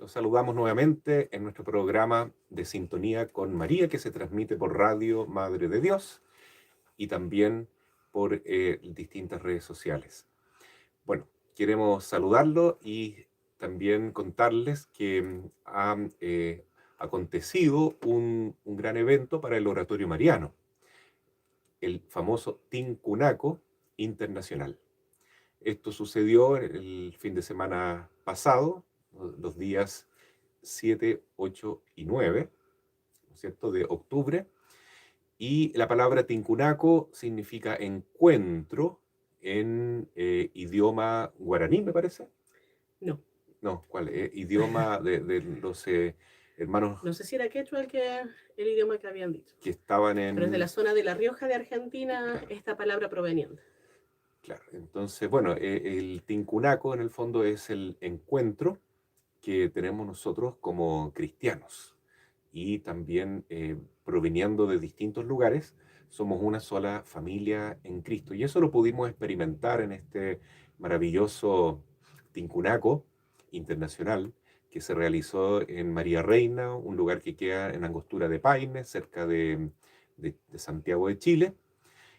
Los saludamos nuevamente en nuestro programa de Sintonía con María, que se transmite por Radio Madre de Dios y también por distintas redes sociales. Bueno, queremos saludarlo y también contarles que ha acontecido un gran evento para el Oratorio Mariano, el famoso Tincunaco Internacional. Esto sucedió el fin de semana pasado, los días 7, 8 y 9, ¿no es cierto?, de octubre. Y la palabra tincunaco significa encuentro en idioma guaraní, me parece. No, No, ¿cuál? Idioma de los hermanos no sé si era quechua el idioma que habían dicho, que estaban pero es de la en... zona de La Rioja de Argentina Claro, esta palabra proveniente. claro. Entonces, bueno, el tincunaco en el fondo es el encuentro que tenemos nosotros como cristianos. Y también proveniendo de distintos lugares, somos una sola familia en Cristo. Y eso lo pudimos experimentar en este maravilloso Tincunaco internacional que se realizó en María Reina, un lugar que queda en Angostura de Paine, cerca de Santiago de Chile,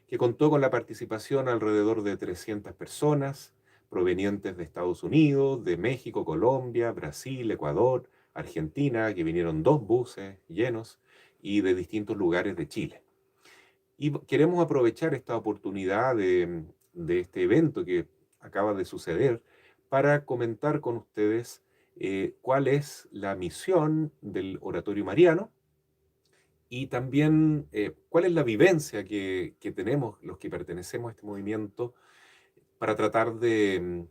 que contó con la participación alrededor de 300 personas provenientes de Estados Unidos, de México, Colombia, Brasil, Ecuador, Argentina, que vinieron 2 buses llenos, y de distintos lugares de Chile. Y queremos aprovechar esta oportunidad de este evento que acaba de suceder para comentar con ustedes cuál es la misión del Oratorio Mariano y también cuál es la vivencia que tenemos los que pertenecemos a este movimiento para tratar de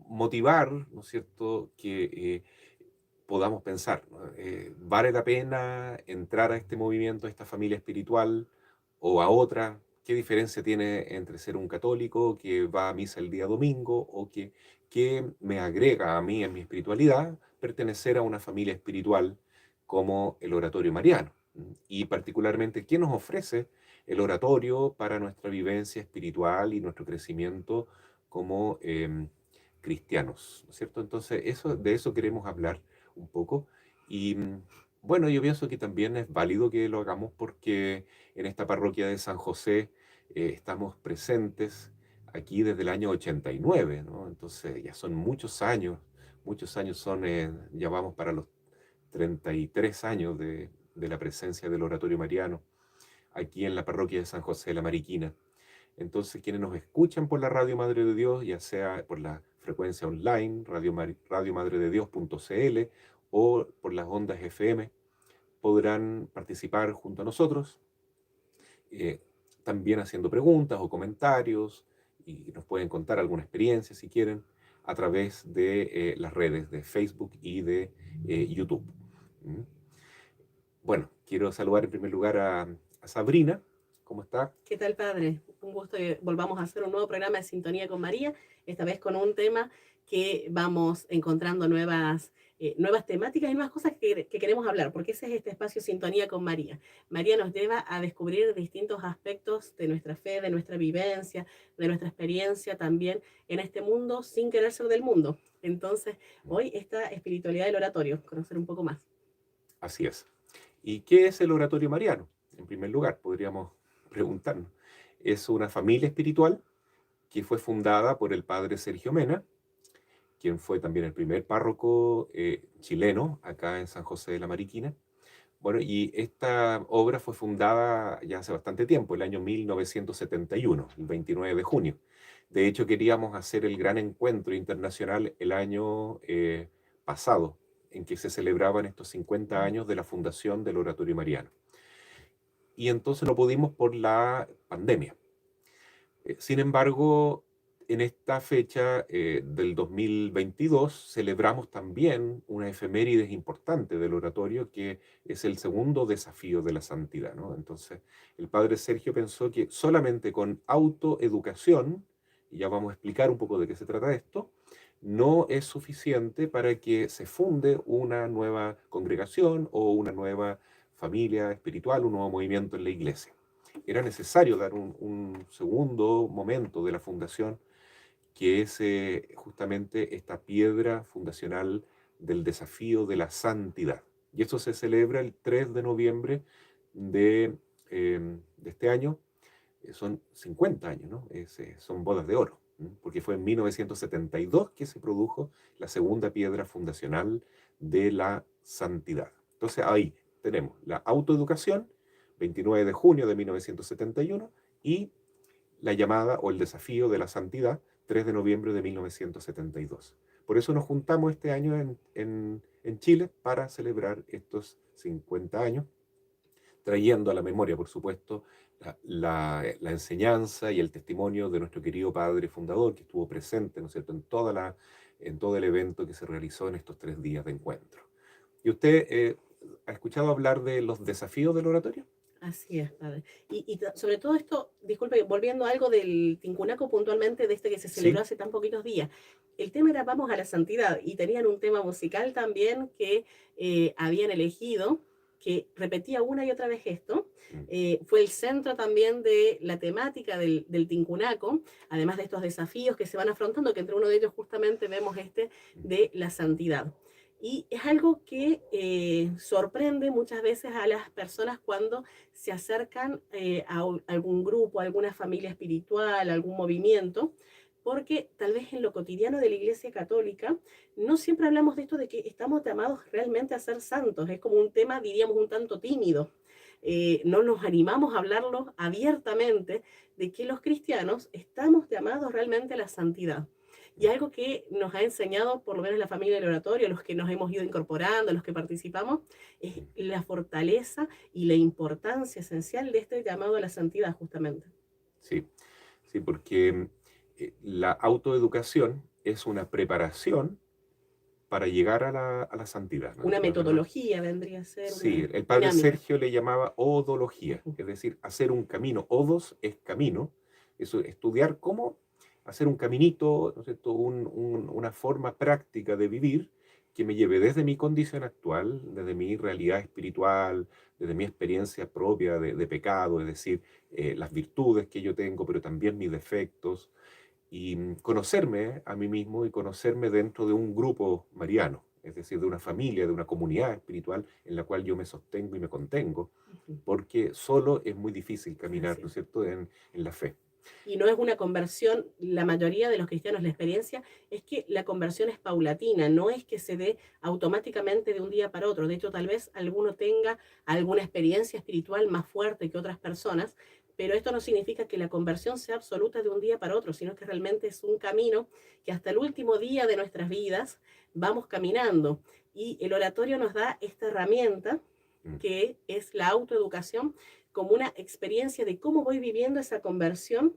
motivar, ¿no es cierto?, que podamos pensar, ¿no? ¿Vale la pena entrar a este movimiento, a esta familia espiritual o a otra? ¿Qué diferencia tiene entre ser un católico que va a misa el día domingo o que me agrega a mí en mi espiritualidad pertenecer a una familia espiritual como el Oratorio Mariano? Y particularmente, ¿qué nos ofrece el oratorio para nuestra vivencia espiritual y nuestro crecimiento como cristianos? ¿No es cierto? Entonces, de eso queremos hablar un poco. Y bueno, yo pienso que también es válido que lo hagamos porque en esta parroquia de San José estamos presentes aquí desde el año 89, ¿no? Entonces ya son muchos años son, ya vamos para los 33 años de la presencia del Oratorio Mariano aquí en la parroquia de San José de la Mariquina. Entonces, quienes nos escuchan por la Radio Madre de Dios, ya sea por la frecuencia online, radiomadrededios.cl o por las ondas FM, podrán participar junto a nosotros, eh, también haciendo preguntas o comentarios, y nos pueden contar alguna experiencia si quieren, a través de las redes de Facebook y de YouTube. ¿Mm? Bueno, quiero saludar en primer lugar a Sabrina. ¿Cómo está? ¿Qué tal, padre? Un gusto que volvamos a hacer un nuevo programa de Sintonía con María, esta vez con un tema que vamos encontrando nuevas temáticas y nuevas cosas que queremos hablar, porque ese es este espacio Sintonía con María. María nos lleva a descubrir distintos aspectos de nuestra fe, de nuestra vivencia, de nuestra experiencia también en este mundo sin querer ser del mundo. Entonces, hoy esta espiritualidad del oratorio, conocer un poco más. Así es. ¿Y qué es el Oratorio Mariano? En primer lugar, podríamos preguntarnos. Es una familia espiritual que fue fundada por el padre Sergio Mena, quien fue también el primer párroco chileno acá en San José de la Mariquina. Bueno, y esta obra fue fundada ya hace bastante tiempo, el año 1971, el 29 de junio. De hecho, queríamos hacer el gran encuentro internacional el año pasado, en que se celebraban estos 50 años de la fundación del Oratorio Mariano. Y entonces no pudimos por la pandemia. Sin embargo, en esta fecha del 2022 celebramos también una efemérides importante del oratorio que es el segundo desafío de la santidad, ¿no? Entonces, el padre Sergio pensó que solamente con autoeducación, y ya vamos a explicar un poco de qué se trata esto, no es suficiente para que se funde una nueva congregación o una nueva familia espiritual, un nuevo movimiento en la iglesia. Era necesario dar un segundo momento de la fundación, que es justamente esta piedra fundacional del desafío de la santidad. Y eso se celebra el 3 de noviembre de este año. Son 50 años, ¿no? Son bodas de oro, ¿no? Porque fue en 1972 que se produjo la segunda piedra fundacional de la santidad. Entonces ahí tenemos la autoeducación, 29 de junio de 1971, y la llamada o el desafío de la santidad, 3 de noviembre de 1972. Por eso nos juntamos este año en Chile para celebrar estos 50 años, trayendo a la memoria, por supuesto, la enseñanza y el testimonio de nuestro querido padre fundador, que estuvo presente, ¿no es cierto?, en todo el evento que se realizó en estos 3 días de encuentro. ¿Y usted ha escuchado hablar de los desafíos del oratorio? Así es, padre. Sobre todo esto, disculpe, volviendo a algo del Tincunaco puntualmente, de este que se celebró Sí. hace tan poquitos días. El tema era Vamos a la Santidad y tenían un tema musical también que habían elegido, que repetía una y otra vez esto. Mm, Fue el centro también de la temática del Tincunaco, además de estos desafíos que se van afrontando, que entre uno de ellos justamente vemos este mm, de la santidad. Y es algo que sorprende muchas veces a las personas cuando se acercan algún grupo, a alguna familia espiritual, a algún movimiento, porque tal vez en lo cotidiano de la Iglesia Católica no siempre hablamos de esto de que estamos llamados realmente a ser santos. Es como un tema, diríamos, un tanto tímido. No nos animamos a hablarlo abiertamente de que los cristianos estamos llamados realmente a la santidad. Y mm. algo que nos ha enseñado, por lo menos la familia del oratorio, los que nos hemos ido incorporando, los que participamos, es Mm. la fortaleza y la importancia esencial de este llamado a la santidad, justamente. Sí, sí, porque la autoeducación es una preparación para llegar a la santidad, Una la verdad. metodología vendría a ser Sí, una el padre dinámica. Sergio le llamaba odología, es decir, hacer un camino. Odos es camino, eso, estudiar cómo hacer un caminito, ¿no es cierto?, una forma práctica de vivir que me lleve desde mi condición actual, desde mi realidad espiritual, desde mi experiencia propia de pecado, es decir, las virtudes que yo tengo, pero también mis defectos, y conocerme a mí mismo y conocerme dentro de un grupo mariano, es decir, de una familia, de una comunidad espiritual en la cual yo me sostengo y me contengo, Ujú. porque solo es muy difícil caminar, Así ¿no es es. cierto?, en la fe. Y no es una conversión, la mayoría de los cristianos, la experiencia es que la conversión es paulatina, no es que se dé automáticamente de un día para otro. De hecho, tal vez alguno tenga alguna experiencia espiritual más fuerte que otras personas, pero esto no significa que la conversión sea absoluta de un día para otro, sino que realmente es un camino que hasta el último día de nuestras vidas vamos caminando. Y el oratorio nos da esta herramienta Mm, que es la autoeducación como una experiencia de cómo voy viviendo esa conversión,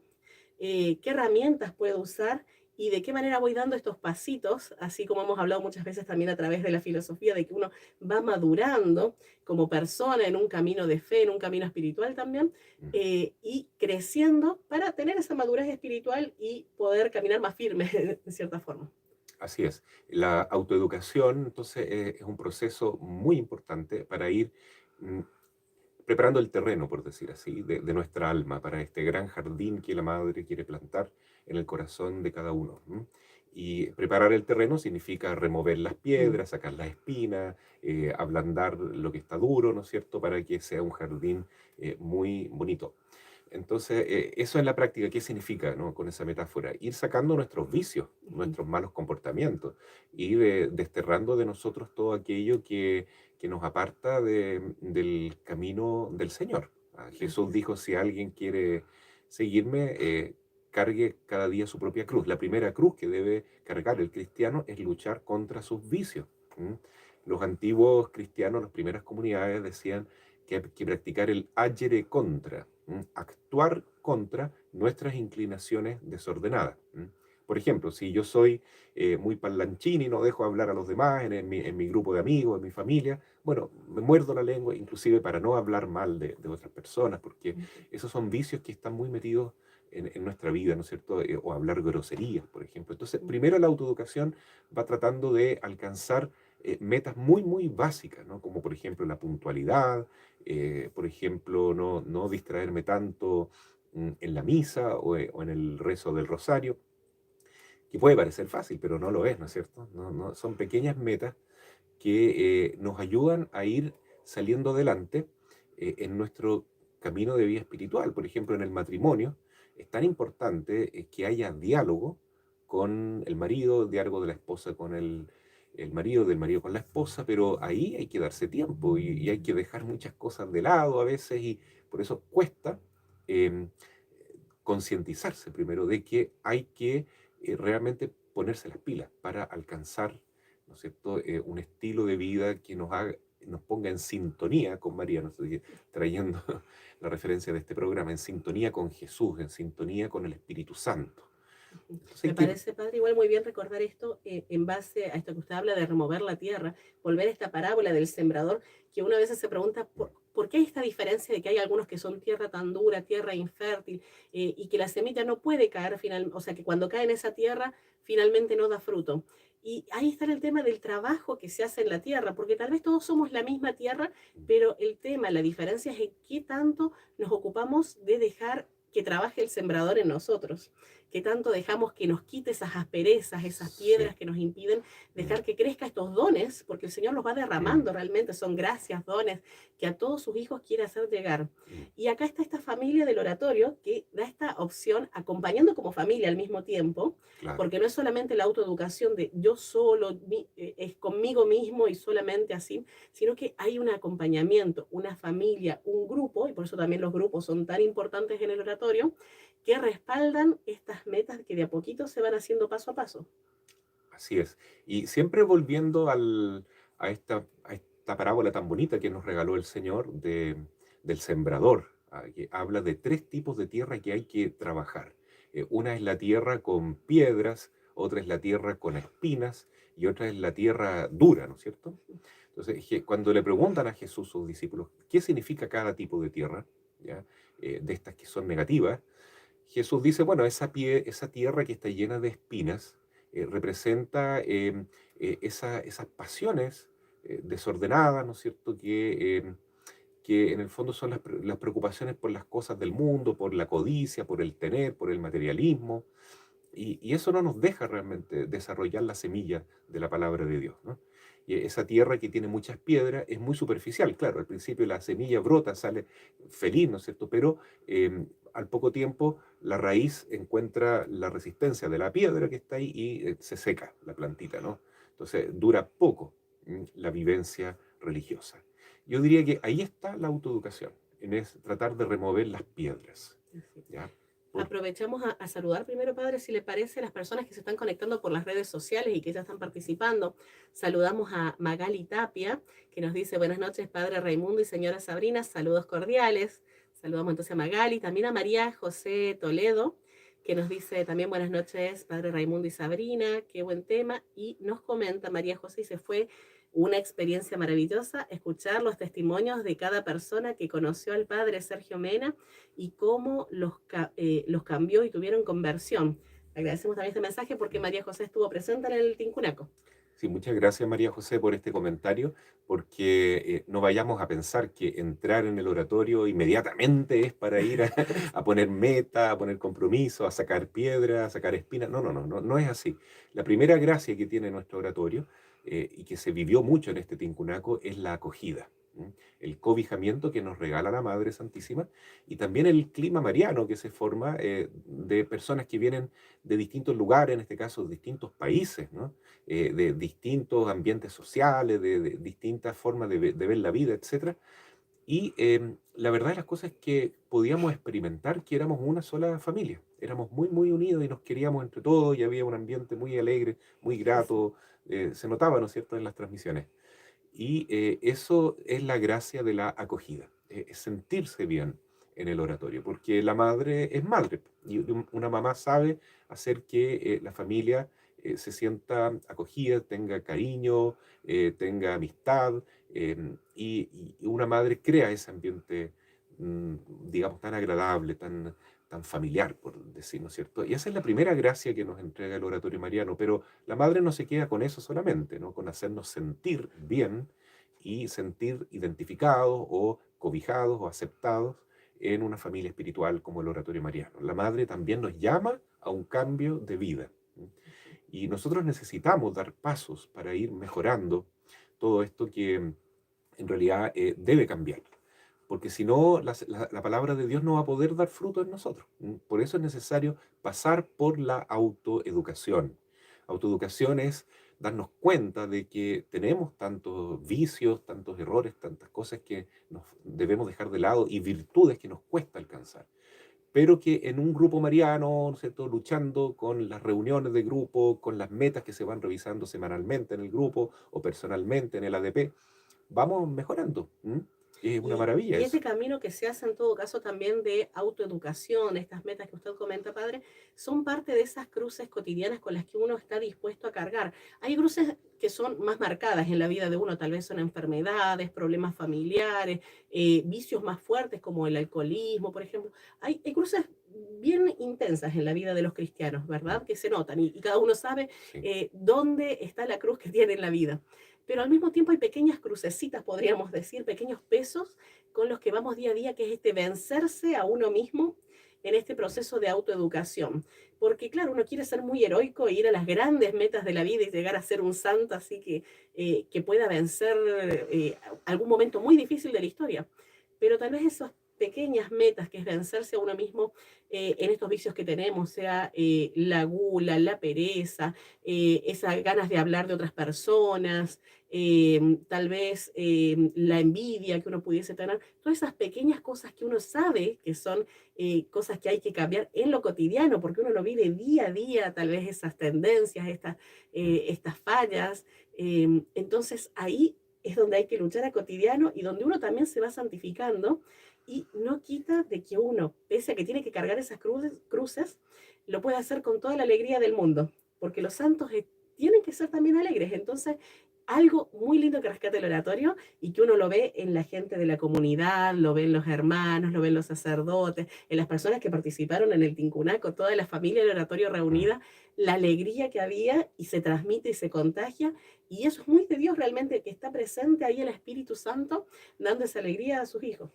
qué herramientas puedo usar y de qué manera voy dando estos pasitos, así como hemos hablado muchas veces también a través de la filosofía, de que uno va madurando como persona en un camino de fe, en un camino espiritual también, mm. y creciendo para tener esa madurez espiritual y poder caminar más firme, de cierta forma. Así es. La autoeducación, entonces, es un proceso muy importante para ir mm, preparando el terreno, por decir así, de nuestra alma para este gran jardín que la madre quiere plantar en el corazón de cada uno. ¿M? Y preparar el terreno significa remover las Mm. piedras, sacar las espinas, ablandar lo que está duro, ¿no es cierto?, para que sea un jardín muy bonito. Entonces, eso en la práctica, ¿qué significa, no? Con esa metáfora? Ir sacando nuestros vicios, Ujú. nuestros malos comportamientos, ir desterrando de nosotros todo aquello que nos aparta del camino del Señor. Ah, Así Jesús es. dijo, si alguien quiere seguirme, cargue cada día su propia cruz. La primera cruz que debe cargar el cristiano es luchar contra sus vicios. ¿M? Los antiguos cristianos, las primeras comunidades decían que hay que practicar el agere contra, actuar contra nuestras inclinaciones desordenadas. Por ejemplo, si yo soy muy parlanchín y no dejo hablar a los demás en mi grupo de amigos, en mi familia, bueno, me muerdo la lengua, inclusive para no hablar mal de otras personas, porque Ujú. esos son vicios que están muy metidos en nuestra vida, ¿no es cierto? O hablar groserías, por ejemplo. Entonces, primero la autoeducación va tratando de alcanzar metas muy, muy básicas, ¿no? Como por ejemplo la puntualidad, por ejemplo, no distraerme tanto en la misa o en el rezo del rosario, que puede parecer fácil, pero no lo es, ¿no es cierto? Son pequeñas metas que nos ayudan a ir saliendo adelante en nuestro camino de vida espiritual. Por ejemplo, en el matrimonio es tan importante que haya diálogo con el marido, diálogo de la esposa con el marido, del marido con la esposa, pero ahí hay que darse tiempo y hay que dejar muchas cosas de lado a veces y por eso cuesta eh, concientizarse primero de que hay que realmente ponerse las pilas para alcanzar, ¿no es cierto?, un estilo de vida que nos ponga en sintonía con María, ¿no? Trayendo la referencia de este programa, en sintonía con Jesús, en sintonía con el Espíritu Santo. Ujú. Entonces Me hay que, parece, padre, igual muy bien recordar esto en base a esto que usted habla de remover la tierra, volver a esta parábola del sembrador, que una vez se pregunta por qué hay esta diferencia de que hay algunos que son tierra tan dura, tierra infértil, y que la semilla no puede caer final, o sea, que cuando cae en esa tierra finalmente no da fruto. Y ahí está el tema del trabajo que se hace en la tierra, porque tal vez todos somos la misma tierra, pero el tema, la diferencia es en qué tanto nos ocupamos de dejar que trabaje el sembrador en nosotros, qué tanto dejamos que nos quite esas asperezas, esas sí, piedras que nos impiden mm, dejar que crezca estos dones, porque el Señor los va mm, derramando realmente, son gracias, dones que a todos sus hijos quiere hacer llegar. mm, Y acá está esta familia del oratorio que da esta opción, acompañando como familia al mismo tiempo, claro, porque no es solamente la autoeducación de yo solo, es conmigo mismo y solamente así, sino que hay un acompañamiento, una familia, un grupo, y por eso también los grupos son tan importantes en el oratorio, que respaldan estas metas que de a poquito se van haciendo paso a paso. así es. Y siempre volviendo a esta parábola tan bonita que nos regaló el Señor del sembrador, que habla de tres tipos de tierra que hay que trabajar. Una es la tierra con piedras, otra es la tierra con espinas y otra es la tierra dura, ¿no es cierto? Entonces, cuando le preguntan a Jesús, sus discípulos, ¿qué significa cada tipo de tierra? ¿Ya? De estas que son negativas, Jesús dice, bueno, esa tierra que está llena de espinas representa esas pasiones desordenadas, ¿no es cierto?, que en el fondo son las preocupaciones por las cosas del mundo, por la codicia, por el tener, por el materialismo, y eso no nos deja realmente desarrollar la semilla de la palabra de Dios, ¿no? Y esa tierra que tiene muchas piedras es muy superficial, claro, al principio la semilla brota, sale feliz, ¿no es cierto? Pero al poco tiempo la raíz encuentra la resistencia de la piedra que está ahí y se seca la plantita, ¿no? Entonces dura poco la vivencia religiosa. Yo diría que ahí está la autoeducación, tratar de remover las piedras, ¿ya? Por- Aprovechamos a saludar primero, padre, si le parece, a las personas que se están conectando por las redes sociales y que ya están participando. Saludamos a Magali Tapia, que nos dice buenas noches, padre Raimundo y señora Sabrina, saludos cordiales. Saludamos entonces a Magali, también a María José Toledo, que nos dice también buenas noches, padre Raimundo y Sabrina, qué buen tema. Y nos comenta María José y se fue una experiencia maravillosa escuchar los testimonios de cada persona que conoció al padre Sergio Mena y cómo los cambió y tuvieron conversión. Agradecemos también este mensaje porque María José estuvo presente en el Tincunaco. Sí, muchas gracias María José por este comentario, porque no vayamos a pensar que entrar en el oratorio inmediatamente es para ir a poner meta, a poner compromiso, a sacar piedra, a sacar espinas. No, no, no, no, no es así. La primera gracia que tiene nuestro oratorio y que se vivió mucho en este Tincunaco es la acogida. ¿M? El cobijamiento que nos regala la Madre Santísima y también el clima mariano que se forma de personas que vienen de distintos lugares, en este caso de distintos países, ¿no? De distintos ambientes sociales, de distintas formas de ver la vida, etcétera. Y la verdad de las cosas es que podíamos experimentar que éramos una sola familia. Éramos muy, muy unidos y nos queríamos entre todos y había un ambiente muy alegre, muy grato. Se notaba, ¿no es cierto?, en las transmisiones. Y eso es la gracia de la acogida, es sentirse bien en el oratorio, porque la madre es madre y una mamá sabe hacer que la familia se sienta acogida, tenga cariño, tenga amistad, y una madre crea ese ambiente, mm, digamos, tan agradable, tan familiar, por decir, ¿no es cierto? Y esa es la primera gracia que nos entrega el oratorio mariano, pero la madre no se queda con eso solamente, ¿no? Con hacernos sentir bien y sentir identificados o cobijados o aceptados en una familia espiritual como el oratorio mariano. La madre también nos llama a un cambio de vida. Y nosotros necesitamos dar pasos para ir mejorando todo esto que en realidad debe cambiar. Porque si no, la palabra de Dios no va a poder dar fruto en nosotros. Por eso es necesario pasar por la autoeducación. Autoeducación es darnos cuenta de que tenemos tantos vicios, tantos errores, tantas cosas que nos debemos dejar de lado y virtudes que nos cuesta alcanzar, pero que en un grupo mariano, ¿no es cierto?, luchando con las reuniones de grupo, con las metas que se van revisando semanalmente en el grupo o personalmente en el ADP, vamos mejorando. Es una maravilla Y eso. ese camino que se hace en todo caso también de autoeducación, estas metas que usted comenta, padre, son parte de esas cruces cotidianas con las que uno está dispuesto a cargar. Hay cruces que son más marcadas en la vida de uno, tal vez son enfermedades, problemas familiares, vicios más fuertes como el alcoholismo, por ejemplo. Hay cruces bien intensas en la vida de los cristianos, Mm, ¿verdad? Que se notan y cada uno sabe Sí. dónde está la cruz que tiene en la vida. Pero al mismo tiempo hay pequeñas crucecitas, podríamos decir, pequeños pesos con los que vamos día a día, que es este vencerse a uno mismo en este proceso de autoeducación. Porque claro, uno quiere ser muy heroico e ir a las grandes metas de la vida y llegar a ser un santo así que pueda vencer algún momento muy difícil de la historia. Pero tal vez esas pequeñas metas, que es vencerse a uno mismo en estos vicios que tenemos, sea la gula, la pereza, esas ganas de hablar de otras personas, tal vez la envidia que uno pudiese tener, todas esas pequeñas cosas que uno sabe que son cosas que hay que cambiar en lo cotidiano, porque uno lo vive día a día, tal vez esas tendencias, Mm, estas fallas. Entonces ahí es donde hay que luchar a cotidiano y donde uno también se va santificando y no quita de que uno, pese a que tiene que cargar esas cruces, lo puede hacer con toda la alegría del mundo, porque los santos tienen que ser también alegres. Entonces, algo muy lindo que rescata el oratorio y que uno lo ve en la gente de la comunidad, lo ven los hermanos, lo ven los sacerdotes, en las personas que participaron en el Tincunaco, toda la familia del oratorio mm. reunida, la alegría que había y se transmite y se contagia. Y eso es muy de Dios realmente, que está presente ahí el Espíritu Santo dando esa alegría a sus hijos.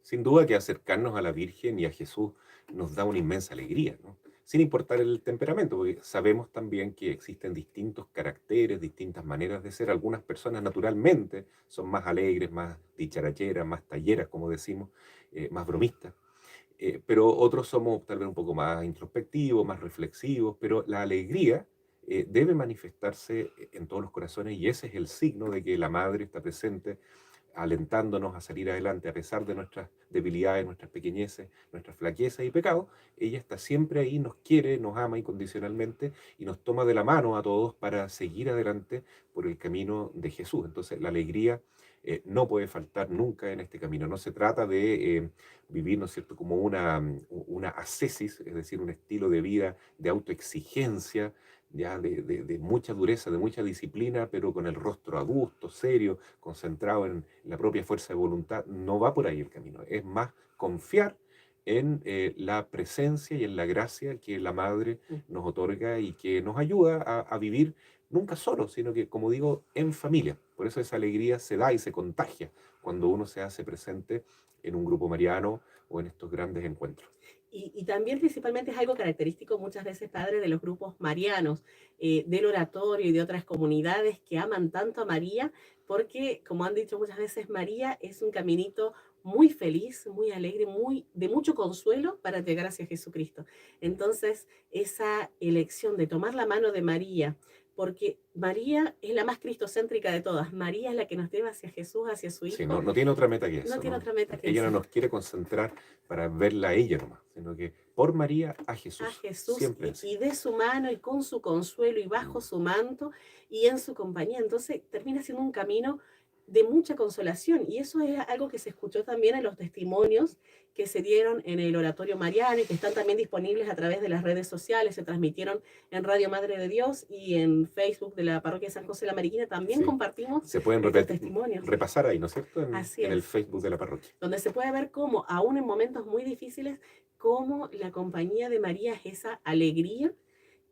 Sin duda que acercarnos a la Virgen y a Jesús nos da una inmensa alegría, ¿no? Sin importar el temperamento, porque sabemos también que existen distintos caracteres, distintas maneras de ser. Algunas personas naturalmente son más alegres, más dicharacheras, más talleras, como decimos, más bromistas. Pero otros somos tal vez un poco más introspectivos, más reflexivos, pero la alegría debe manifestarse en todos los corazones y ese es el signo de que la Madre está presente alentándonos a salir adelante a pesar de nuestras debilidades, nuestras pequeñeces, nuestras flaquezas y pecados. Ella está siempre ahí, nos quiere, nos ama incondicionalmente y nos toma de la mano a todos para seguir adelante por el camino de Jesús. Entonces la alegría no puede faltar nunca en este camino. No se trata de vivir, ¿no es cierto?, como una ascesis, es decir, un estilo de vida de autoexigencia, ya de mucha dureza, de mucha disciplina, pero con el rostro adusto, serio, concentrado en la propia fuerza de voluntad. No va por ahí el camino. Es más confiar en la presencia y en la gracia que la Madre nos otorga y que nos ayuda a vivir nunca solo, sino que, como digo, en familia. Por eso esa alegría se da y se contagia cuando uno se hace presente en un grupo mariano o en estos grandes encuentros. Y también principalmente es algo característico muchas veces, padre, de los grupos marianos, del oratorio y de otras comunidades que aman tanto a María, porque, como han dicho muchas veces, María es un caminito muy feliz, muy alegre, muy de mucho consuelo para llegar hacia Jesucristo. Entonces, esa elección de tomar la mano de María, porque María es la más cristocéntrica de todas, María es la que nos lleva hacia Jesús, hacia su Sí, Hijo, no tiene otra meta que no eso, tiene ¿no? otra meta que Ella no esa. nos quiere concentrar para verla a ella nomás, sino que por María a A Jesús. Jesús Siempre así. y de su mano y con su consuelo y bajo Mm. su manto y en su compañía. Entonces termina siendo un camino de mucha consolación y eso es algo que se escuchó también en los testimonios que se dieron en el Oratorio Mariano y que están también disponibles a través de las redes sociales, se transmitieron en Radio Madre de Dios y en Facebook de la Parroquia de San José de la Mariquina, también Sí, compartimos se pueden estos testimonios. repasar ahí, ¿no es cierto? Así En el es, Facebook de la parroquia. donde se puede ver cómo, aún en momentos muy difíciles, cómo la compañía de María es esa alegría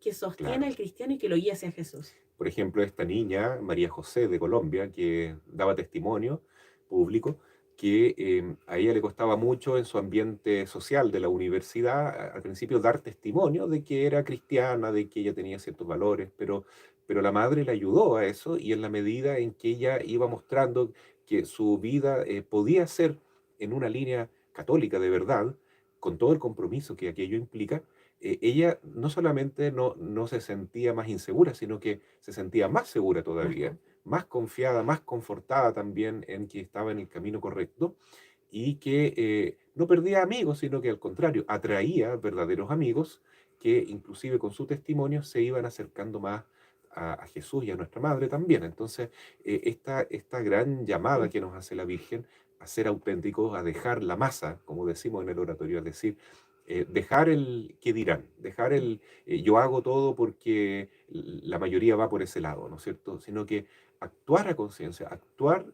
que sostiene Claro. al cristiano y que lo guía hacia Jesús. Por ejemplo, esta niña, María José de Colombia, que daba testimonio público, que a ella le costaba mucho en su ambiente social de la universidad, al principio dar testimonio de que era cristiana, de que ella tenía ciertos valores, pero la madre le ayudó a eso y en la medida en que ella iba mostrando que su vida podía ser en una línea católica de verdad, con todo el compromiso que aquello implica, ella no solamente no se sentía más insegura, sino que se sentía más segura todavía, Ajá. más confiada, más confortada también en que estaba en el camino correcto y que no perdía amigos, sino que al contrario, atraía verdaderos amigos que inclusive con su testimonio se iban acercando más a Jesús y a nuestra madre también. Entonces, esta gran llamada Mm. que nos hace la Virgen a ser auténticos, a dejar la masa, como decimos en el oratorio, es decir, dejar el qué dirán, dejar Mm. el yo hago todo porque la mayoría va por ese lado, ¿no es cierto? Sino que actuar a conciencia, actuar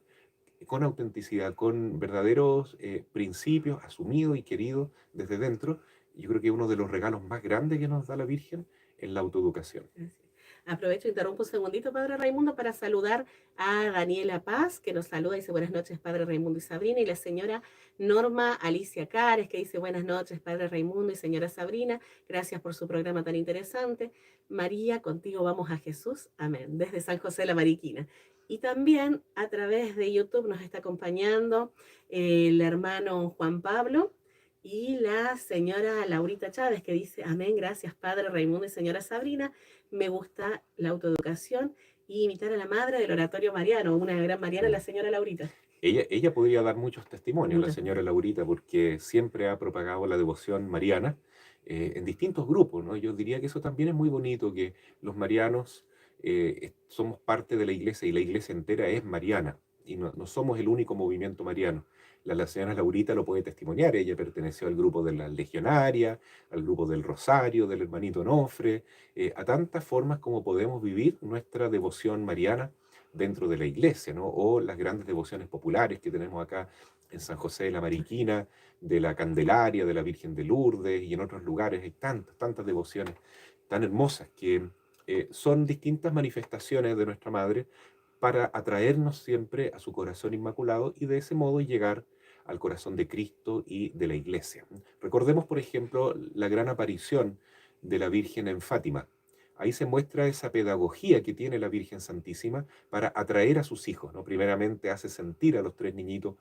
con autenticidad, con verdaderos principios asumidos y queridos desde dentro. Yo creo que uno de los regalos más grandes que nos da la Virgen es la autoeducación. Así es. Aprovecho, interrumpo un segundito, Padre Raimundo, para saludar a Daniela Paz, que nos saluda y dice buenas noches, Padre Raimundo y Sabrina, y la señora Norma Alicia Cares, que dice buenas noches, Padre Raimundo y señora Sabrina, gracias por su programa tan interesante. María, contigo vamos a Jesús, amén, desde San José de la Mariquina. Y también a través de YouTube nos está acompañando el hermano Juan Pablo, y la señora Laurita Chávez, que dice, amén, gracias Padre Raimundo y señora Sabrina, me gusta la autoeducación y imitar a la madre del oratorio mariano, una gran mariana, Mm. la señora Laurita. Ella podría dar muchos testimonios, la Muchas señora gracias. Laurita, porque siempre ha propagado la devoción mariana en distintos grupos, ¿no? Yo diría que eso también es muy bonito, que los marianos somos parte de la iglesia y la iglesia entera es mariana y no somos el único movimiento mariano. La señora Laurita lo puede testimoniar, ella perteneció al grupo de la Legionaria, al grupo del Rosario, del hermanito Onofre, a tantas formas como podemos vivir nuestra devoción mariana dentro de la iglesia, ¿no? O las grandes devociones populares que tenemos acá en San José de la Mariquina, de la Candelaria, de la Virgen de Lourdes y en otros lugares hay tantas devociones tan hermosas que son distintas manifestaciones de nuestra Madre para atraernos siempre a su corazón inmaculado y de ese modo llegar al corazón de Cristo y de la Iglesia. Recordemos, por ejemplo, la gran aparición de la Virgen en Fátima. Ahí se muestra esa pedagogía que tiene la Virgen Santísima para atraer a sus hijos, ¿no? Primeramente hace sentir a los tres niñitos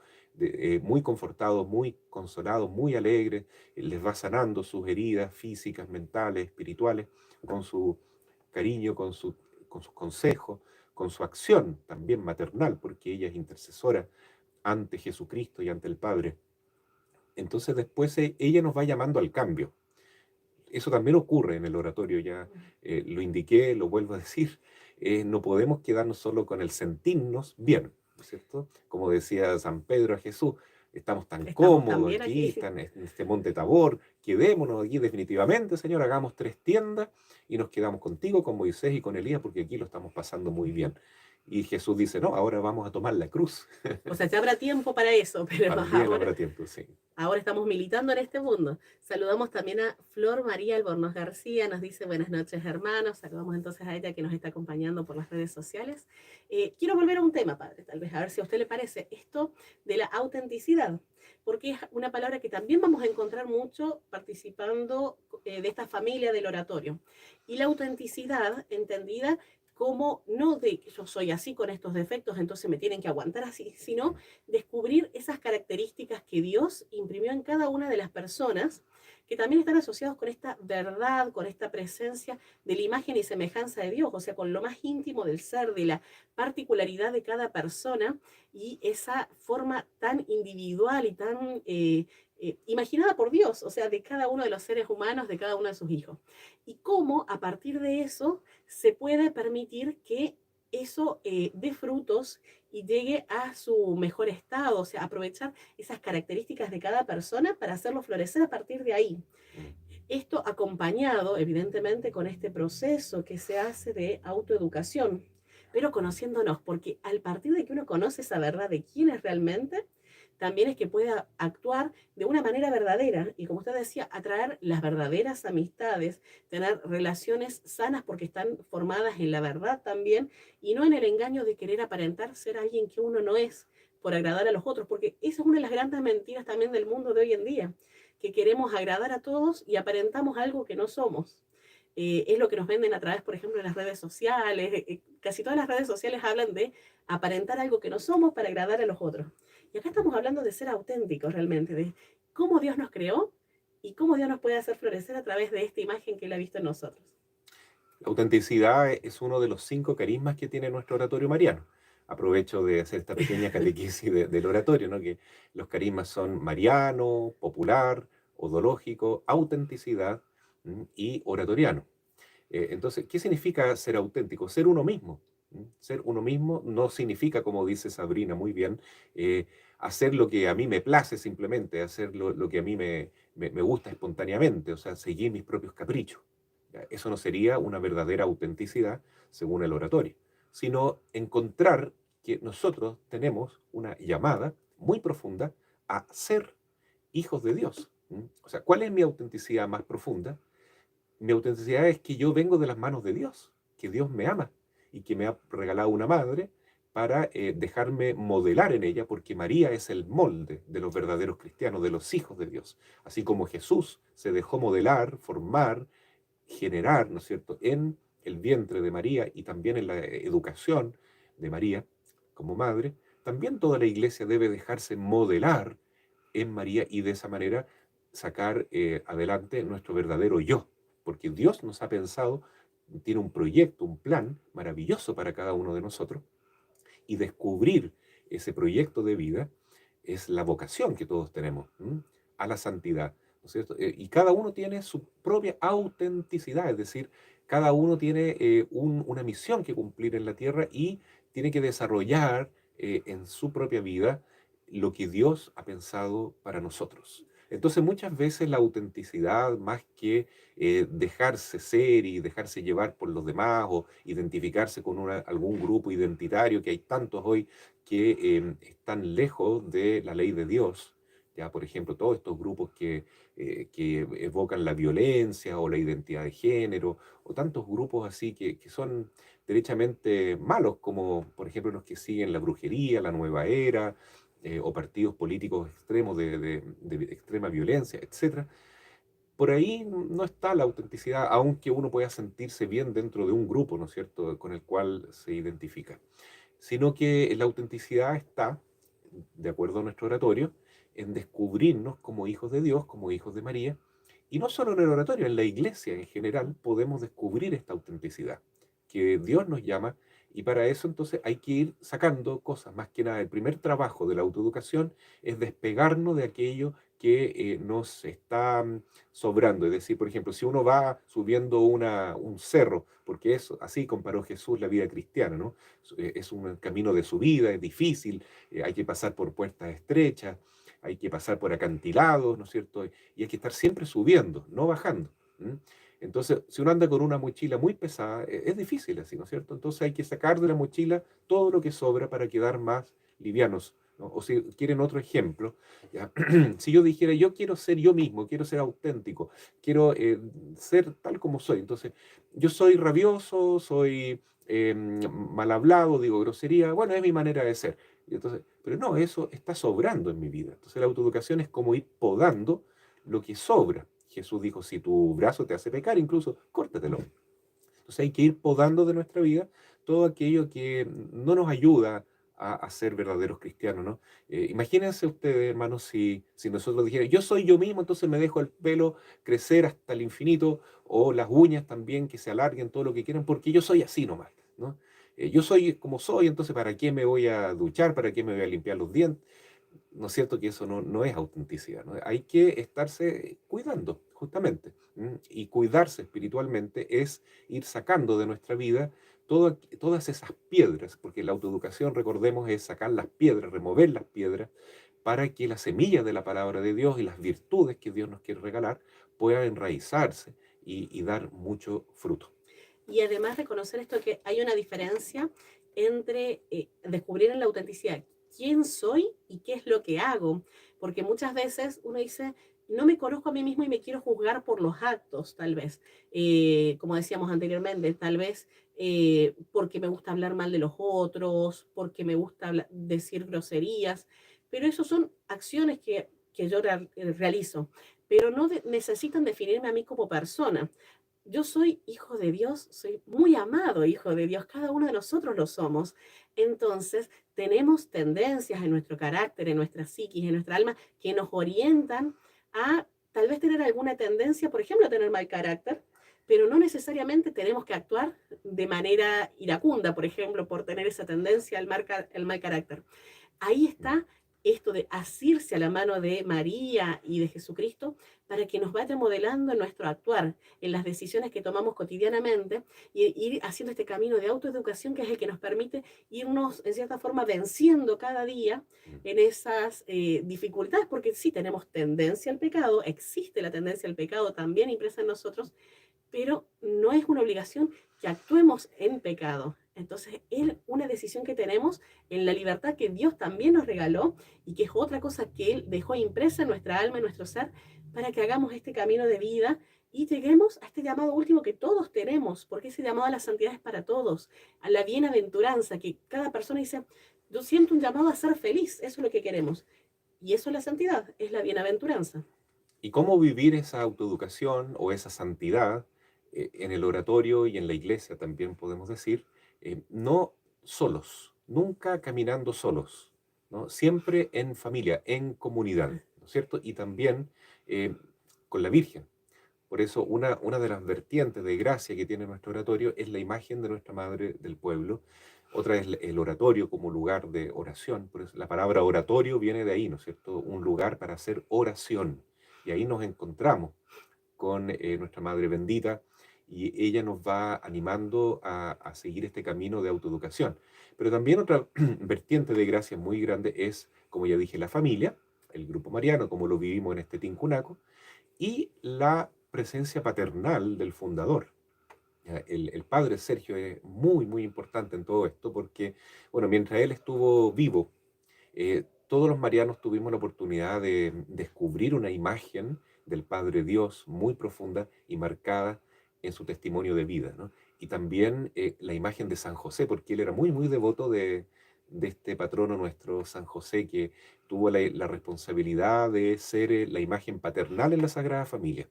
muy confortados, muy consolados, muy alegres, les va sanando sus heridas físicas, mentales, espirituales, con su cariño, con sus consejos, con su acción también maternal, porque ella es intercesora ante Jesucristo y ante el Padre. Entonces después ella nos va llamando al cambio. Eso también ocurre en el oratorio, ya lo indiqué, lo vuelvo a decir, no podemos quedarnos solo con el sentirnos bien, ¿no es cierto? Como decía San Pedro a Jesús, estamos tan Estamos cómodos también aquí, aquí. están en este monte Tabor, quedémonos aquí definitivamente, Señor, hagamos 3 tiendas y nos quedamos contigo, con Moisés y con Elías, porque aquí lo estamos pasando muy bien. Y Jesús dice, no, ahora vamos a tomar la cruz. O sea, ya habrá tiempo para eso, pero También ahora habrá tiempo, sí. ahora estamos militando en este mundo. Saludamos también a Flor María Albornoz García, nos dice buenas noches hermanos, saludamos entonces a ella que nos está acompañando por las redes sociales. Quiero volver a un tema, padre, tal vez a ver si a usted le parece, esto de la autenticidad, porque es una palabra que también vamos a encontrar mucho participando de esta familia del oratorio. Y la autenticidad, entendida como no de que yo soy así con estos defectos, entonces me tienen que aguantar así, sino descubrir esas características que Dios imprimió en cada una de las personas, que también están asociados con esta verdad, con esta presencia de la imagen y semejanza de Dios, o sea, con lo más íntimo del ser, de la particularidad de cada persona y esa forma tan individual y tan imaginada por Dios, o sea, de cada uno de los seres humanos, de cada uno de sus hijos. Y cómo a partir de eso se puede permitir que eso dé frutos y llegue a su mejor estado, o sea, aprovechar esas características de cada persona para hacerlo florecer a partir de ahí. Mm. Esto acompañado, evidentemente, con este proceso que se hace de autoeducación, pero conociéndonos, porque al partir de que uno conoce esa verdad de quién es realmente, también es que pueda actuar de una manera verdadera y, como usted decía, atraer las verdaderas amistades, tener relaciones sanas porque están formadas en la verdad también y no en el engaño de querer aparentar ser alguien que uno no es por agradar a los otros, porque esa es una de las grandes mentiras también del mundo de hoy en día, que queremos agradar a todos y aparentamos algo que no somos. es lo que nos venden a través, por ejemplo, de las redes sociales. Casi todas las redes sociales hablan de aparentar algo que no somos para agradar a los otros. Y acá estamos hablando de ser auténticos realmente, de cómo Dios nos creó y cómo Dios nos puede hacer florecer a través de esta imagen que Él ha visto en nosotros. La autenticidad es uno de los 5 carismas que tiene nuestro oratorio mariano. Aprovecho de hacer esta pequeña catequesis del oratorio, ¿no? Que los carismas son mariano, popular, odológico, autenticidad y oratoriano. Entonces, ¿qué significa ser auténtico? Ser uno mismo. Ser uno mismo no significa, como dice Sabrina muy bien, eh, hacer lo que a mí me place simplemente, hacer lo que a mí me gusta espontáneamente, o sea, seguir mis propios caprichos. ¿Ya? Eso no sería una verdadera autenticidad según el oratorio, sino encontrar que nosotros tenemos una llamada muy profunda a ser hijos de Dios. O sea, ¿cuál es mi autenticidad más profunda? Mi autenticidad es que yo vengo de las manos de Dios, que Dios me ama y que me ha regalado una madre para dejarme modelar en ella, porque María es el molde de los verdaderos cristianos, de los hijos de Dios. Así como Jesús se dejó modelar, formar, generar, ¿no es cierto?, en el vientre de María y también en la educación de María como madre, también toda la iglesia debe dejarse modelar en María y de esa manera sacar adelante nuestro verdadero yo, porque Dios nos ha pensado, tiene un proyecto, un plan maravilloso para cada uno de nosotros, y descubrir ese proyecto de vida es la vocación que todos tenemos a la santidad, ¿no es cierto? Y cada uno tiene su propia autenticidad, es decir, cada uno tiene una misión que cumplir en la tierra y tiene que desarrollar en su propia vida lo que Dios ha pensado para nosotros. Entonces muchas veces la autenticidad, más que dejarse ser y dejarse llevar por los demás o identificarse con algún grupo identitario, que hay tantos hoy que están lejos de la ley de Dios. Ya, por ejemplo, todos estos grupos que evocan la violencia o la identidad de género, o tantos grupos así que son derechamente malos, como por ejemplo los que siguen la brujería, la nueva era, o partidos políticos extremos de extrema violencia, etcétera. Por ahí no está la autenticidad, aunque uno pueda sentirse bien dentro de un grupo, ¿no es cierto?, con el cual se identifica. Sino que la autenticidad está, de acuerdo a nuestro oratorio, en descubrirnos como hijos de Dios, como hijos de María, y no solo en el oratorio, en la iglesia en general podemos descubrir esta autenticidad, que Dios nos llama, y para eso entonces hay que ir sacando cosas. Más que nada, el primer trabajo de la autoeducación es despegarnos de aquello que nos está sobrando. Es decir, por ejemplo, si uno va subiendo un cerro, porque eso, así comparó Jesús la vida cristiana, ¿no? Es un camino de subida, es difícil, hay que pasar por puertas estrechas, hay que pasar por acantilados, ¿no es cierto? Y hay que estar siempre subiendo, no bajando. ¿M? Entonces, si uno anda con una mochila muy pesada, es difícil así, ¿no es cierto? Entonces hay que sacar de la mochila todo lo que sobra para quedar más livianos, ¿no? O si quieren otro ejemplo, ¿ya? Si yo dijera, yo quiero ser yo mismo, quiero ser auténtico, quiero ser tal como soy, entonces yo soy rabioso, soy mal hablado, digo grosería, bueno, es mi manera de ser. Y entonces, pero no, eso está sobrando en mi vida. Entonces la autoeducación es como ir podando lo que sobra. Jesús dijo, si tu brazo te hace pecar, incluso córtatelo. Entonces hay que ir podando de nuestra vida todo aquello que no nos ayuda a ser verdaderos cristianos, ¿no? Imagínense ustedes, hermanos, si nosotros dijeran, yo soy yo mismo, entonces me dejo el pelo crecer hasta el infinito, o las uñas también que se alarguen, todo lo que quieran, porque yo soy así nomás, ¿no? Yo soy como soy, entonces ¿para qué me voy a duchar? ¿Para qué me voy a limpiar los dientes? ¿No es cierto que eso no es autenticidad? ¿No? Hay que estarse cuidando, justamente. Y cuidarse espiritualmente es ir sacando de nuestra vida todas esas piedras, porque la autoeducación, recordemos, es sacar las piedras, remover las piedras, para que la semilla de la palabra de Dios y las virtudes que Dios nos quiere regalar puedan enraizarse y dar mucho fruto. Y además reconocer esto que hay una diferencia entre descubrir en la autenticidad quién soy y qué es lo que hago, porque muchas veces uno dice, no me conozco a mí mismo y me quiero juzgar por los actos, tal vez, como decíamos anteriormente, tal vez porque me gusta hablar mal de los otros, porque me gusta decir groserías, pero eso son acciones que yo realizo, pero no necesitan definirme a mí como persona. yo soy hijo de Dios, soy muy amado hijo de Dios, cada uno de nosotros lo somos. Entonces, tenemos tendencias en nuestro carácter, en nuestra psiquis, en nuestra alma, que nos orientan a tal vez tener alguna tendencia, por ejemplo, a tener mal carácter, pero no necesariamente tenemos que actuar de manera iracunda, por ejemplo, por tener esa tendencia al mal carácter. Ahí Mm. está esto de asirse a la mano de María y de Jesucristo para que nos vaya modelando en nuestro actuar, en las decisiones que tomamos cotidianamente y ir haciendo este camino de autoeducación que es el que nos permite irnos, en cierta forma, venciendo cada día Mm. en esas dificultades, porque sí tenemos tendencia al pecado, existe la tendencia al pecado también impresa en nosotros, pero no es una obligación que actuemos en pecado. Entonces, es una decisión que tenemos en la libertad que Dios también nos regaló y que es otra cosa que Él dejó impresa en nuestra alma, en nuestro ser, para que hagamos este camino de vida y lleguemos a este llamado último que todos tenemos, porque ese llamado a la santidad es para todos, a la bienaventuranza, que cada persona dice, yo siento un llamado a ser feliz, eso es lo que queremos. Y eso es la santidad, es la bienaventuranza. ¿Y cómo vivir esa autoeducación o esa santidad en el oratorio y en la iglesia también podemos decir, no solos, nunca caminando solos, ¿no? Siempre en familia, en comunidad, ¿no es cierto? Y también eh, con la Virgen. Por eso una de las vertientes de gracia que tiene nuestro oratorio es la imagen de nuestra Madre del Pueblo. Otra es el oratorio como lugar de oración. Por eso la palabra oratorio viene de ahí, ¿no es cierto? Un lugar para hacer oración. Y ahí nos encontramos con nuestra Madre bendita y ella nos va animando a seguir este camino de autoeducación. Pero también otra vertiente de gracia muy grande es, como ya dije, la familia, el grupo mariano, como lo vivimos en este Tincunaco, y la presencia paternal del fundador. El padre Sergio es muy, muy importante en todo esto porque, bueno, mientras él estuvo vivo, todos los marianos tuvimos la oportunidad de descubrir una imagen del Padre Dios muy profunda y marcada en su testimonio de vida, ¿no? Y también la imagen de San José, porque él era muy, muy devoto de este patrono nuestro, San José, que tuvo la responsabilidad de ser la imagen paternal en la Sagrada Familia.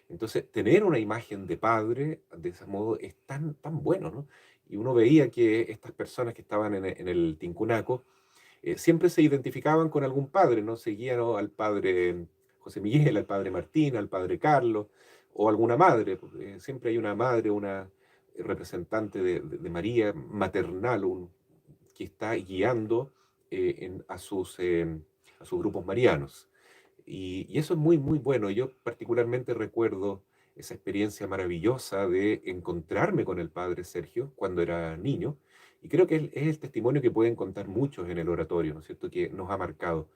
Entonces, tener una imagen de padre de ese modo es tan, tan bueno, ¿no? Y uno veía que estas personas que estaban en el Tincunaco, siempre se identificaban con algún padre, ¿no? Seguían, ¿no?, al padre José Miguel, al padre Martín, al padre Carlos, o alguna madre. Siempre hay una madre, una representante de María maternal, que está guiando a sus grupos marianos. Y eso es muy, muy bueno. Yo particularmente recuerdo esa experiencia maravillosa de encontrarme con el padre Sergio cuando era niño. Y creo que es el testimonio que pueden contar muchos en el oratorio, ¿no es cierto?, que nos ha marcado.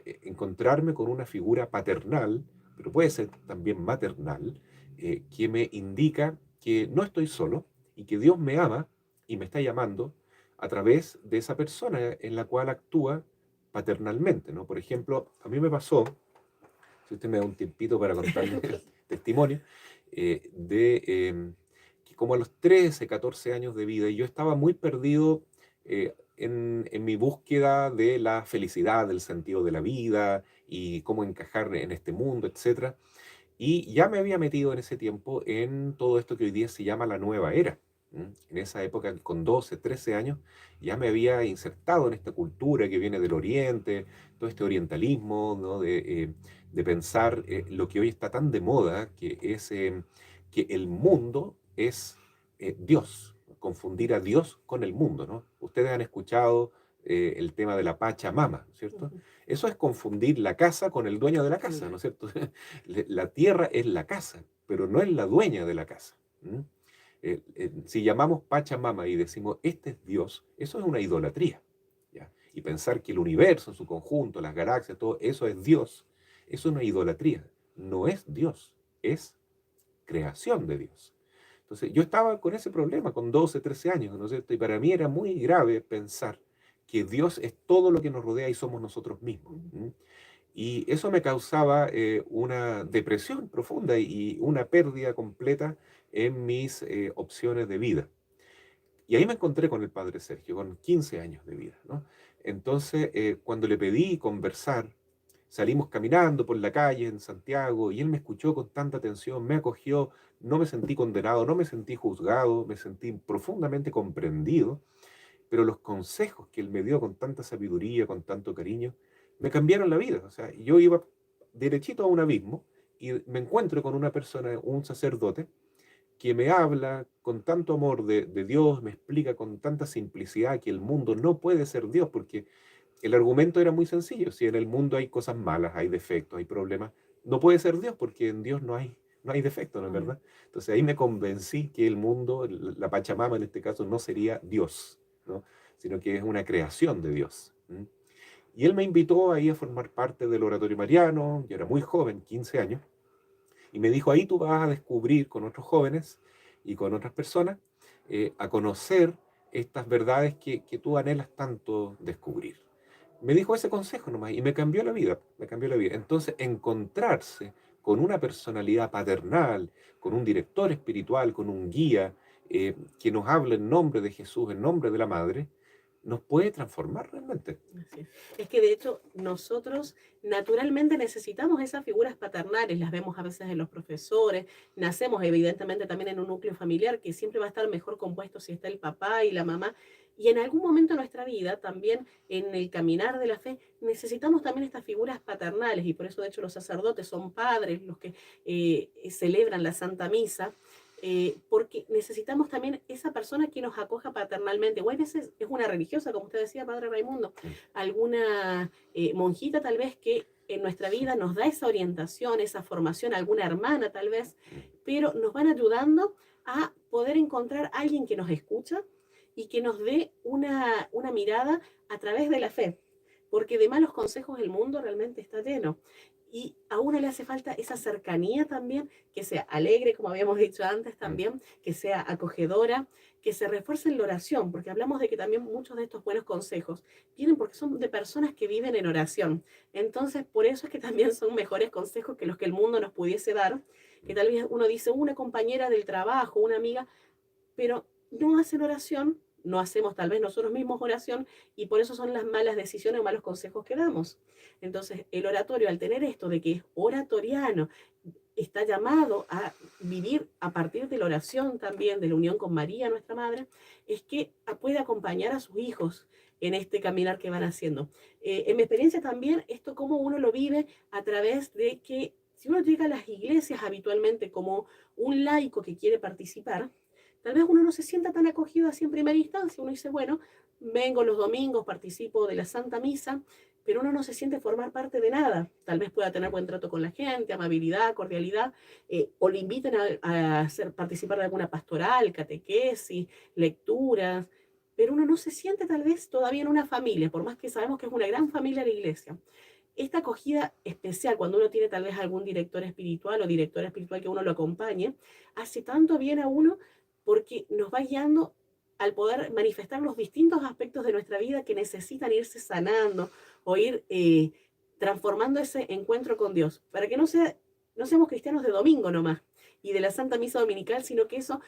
Encontrarme con una figura paternal, pero puede ser también maternal, que me indica que no estoy solo y que Dios me ama y me está llamando a través de esa persona en la cual actúa paternalmente, ¿no? Por ejemplo, a mí me pasó, si usted me da un tiempito para contarle el testimonio, que como a los 13, 14 años de vida, yo estaba muy perdido en mi búsqueda de la felicidad, del sentido de la vida y cómo encajar en este mundo, etcétera. Y ya me había metido en ese tiempo en todo esto que hoy día se llama la nueva era. En esa época, con 12, 13 años, ya me había insertado en esta cultura que viene del Oriente, todo este orientalismo, ¿no? De pensar lo que hoy está tan de moda, que es que el mundo es Dios, confundir a Dios con el mundo, ¿no? Ustedes han escuchado el tema de la Pachamama, ¿cierto? Ujú. Eso es confundir la casa con el dueño de la casa, ¿no es cierto? La tierra es la casa, pero no es la dueña de la casa. Si llamamos Pachamama y decimos, este es Dios, eso es una idolatría. ¿Ya? Y pensar que el universo en su conjunto, las galaxias, todo eso es Dios, eso es una idolatría. No es Dios, es creación de Dios. Entonces, yo estaba con ese problema con 12, 13 años, ¿no es cierto? Y para mí era muy grave pensar que Dios es todo lo que nos rodea y somos nosotros mismos. Y eso me causaba una depresión profunda y una pérdida completa en mis opciones de vida. Y ahí me encontré con el padre Sergio, con 15 años de vida, ¿no? Entonces, cuando le pedí conversar, salimos caminando por la calle en Santiago y él me escuchó con tanta atención, me acogió, no me sentí condenado, no me sentí juzgado, me sentí profundamente comprendido, pero los consejos que él me dio con tanta sabiduría, con tanto cariño, me cambiaron la vida. O sea, yo iba derechito a un abismo y me encuentro con una persona, un sacerdote, que me habla con tanto amor de Dios, me explica con tanta simplicidad que el mundo no puede ser Dios, porque el argumento era muy sencillo. Si en el mundo hay cosas malas, hay defectos, hay problemas, no puede ser Dios porque en Dios no hay defectos, ¿no es Mm, verdad? Entonces ahí me convencí que el mundo, la Pachamama en este caso, no sería Dios, ¿no? Sino que es una creación de Dios. ¿Mm? Y él me invitó ahí a formar parte del Oratorio Mariano, yo era muy joven, 15 años, y me dijo, ahí tú vas a descubrir con otros jóvenes y con otras personas, a conocer estas verdades que tú anhelas tanto descubrir. Me dijo ese consejo nomás y me cambió la vida, me cambió la vida. Entonces, encontrarse con una personalidad paternal, con un director espiritual, con un guía que nos hable en nombre de Jesús, en nombre de la Madre, nos puede transformar realmente. así es que de hecho nosotros naturalmente necesitamos esas figuras paternales, las vemos a veces en los profesores, nacemos evidentemente también en un núcleo familiar que siempre va a estar mejor compuesto si está el papá y la mamá, y en algún momento de nuestra vida, también en el caminar de la fe, necesitamos también estas figuras paternales, y por eso de hecho los sacerdotes son padres, los que celebran la Santa Misa, porque necesitamos también esa persona que nos acoja paternalmente, o a veces es una religiosa, como usted decía, Padre Raimundo, Mm, alguna monjita tal vez que en nuestra vida nos da esa orientación, esa formación, alguna hermana tal vez, mm. pero nos van ayudando a poder encontrar a alguien que nos escucha y que nos dé una mirada a través de la fe, porque de malos consejos el mundo realmente está lleno. Y a uno le hace falta esa cercanía también, que sea alegre, como habíamos dicho antes Mm. también, que sea acogedora, que se refuerce en la oración, porque hablamos de que también muchos de estos buenos consejos vienen porque son de personas que viven en oración. Entonces, por eso es que también son mejores consejos que los que el mundo nos pudiese dar, que tal vez uno dice una compañera del trabajo, una amiga, pero no hacen oración, no hacemos tal vez nosotros mismos oración y por eso son las malas decisiones o malos consejos que damos. Entonces, el oratorio, al tener esto de que es oratoriano, está llamado a vivir a partir de la oración también, de la unión con María, nuestra Madre, es que puede acompañar a sus hijos en este caminar que van haciendo. En mi experiencia también, esto como uno lo vive a través de que si uno llega a las iglesias habitualmente como un laico que quiere participar, tal vez uno no se sienta tan acogido así en primera instancia. Uno dice, bueno, vengo los domingos, participo de la Santa Misa, pero uno no se siente formar parte de nada. Tal vez pueda tener buen trato con la gente, amabilidad, cordialidad, o le inviten a hacer, participar de alguna pastoral, catequesis, lecturas, pero uno no se siente tal vez todavía en una familia, por más que sabemos que es una gran familia la iglesia. Esta acogida especial, cuando uno tiene tal vez algún director espiritual o directora espiritual que uno lo acompañe, hace tanto bien a uno porque nos va guiando al poder manifestar los distintos aspectos de nuestra vida que necesitan irse sanando o ir transformando ese encuentro con Dios, para que no seamos cristianos de domingo nomás y de la Santa Misa Dominical, sino que eso,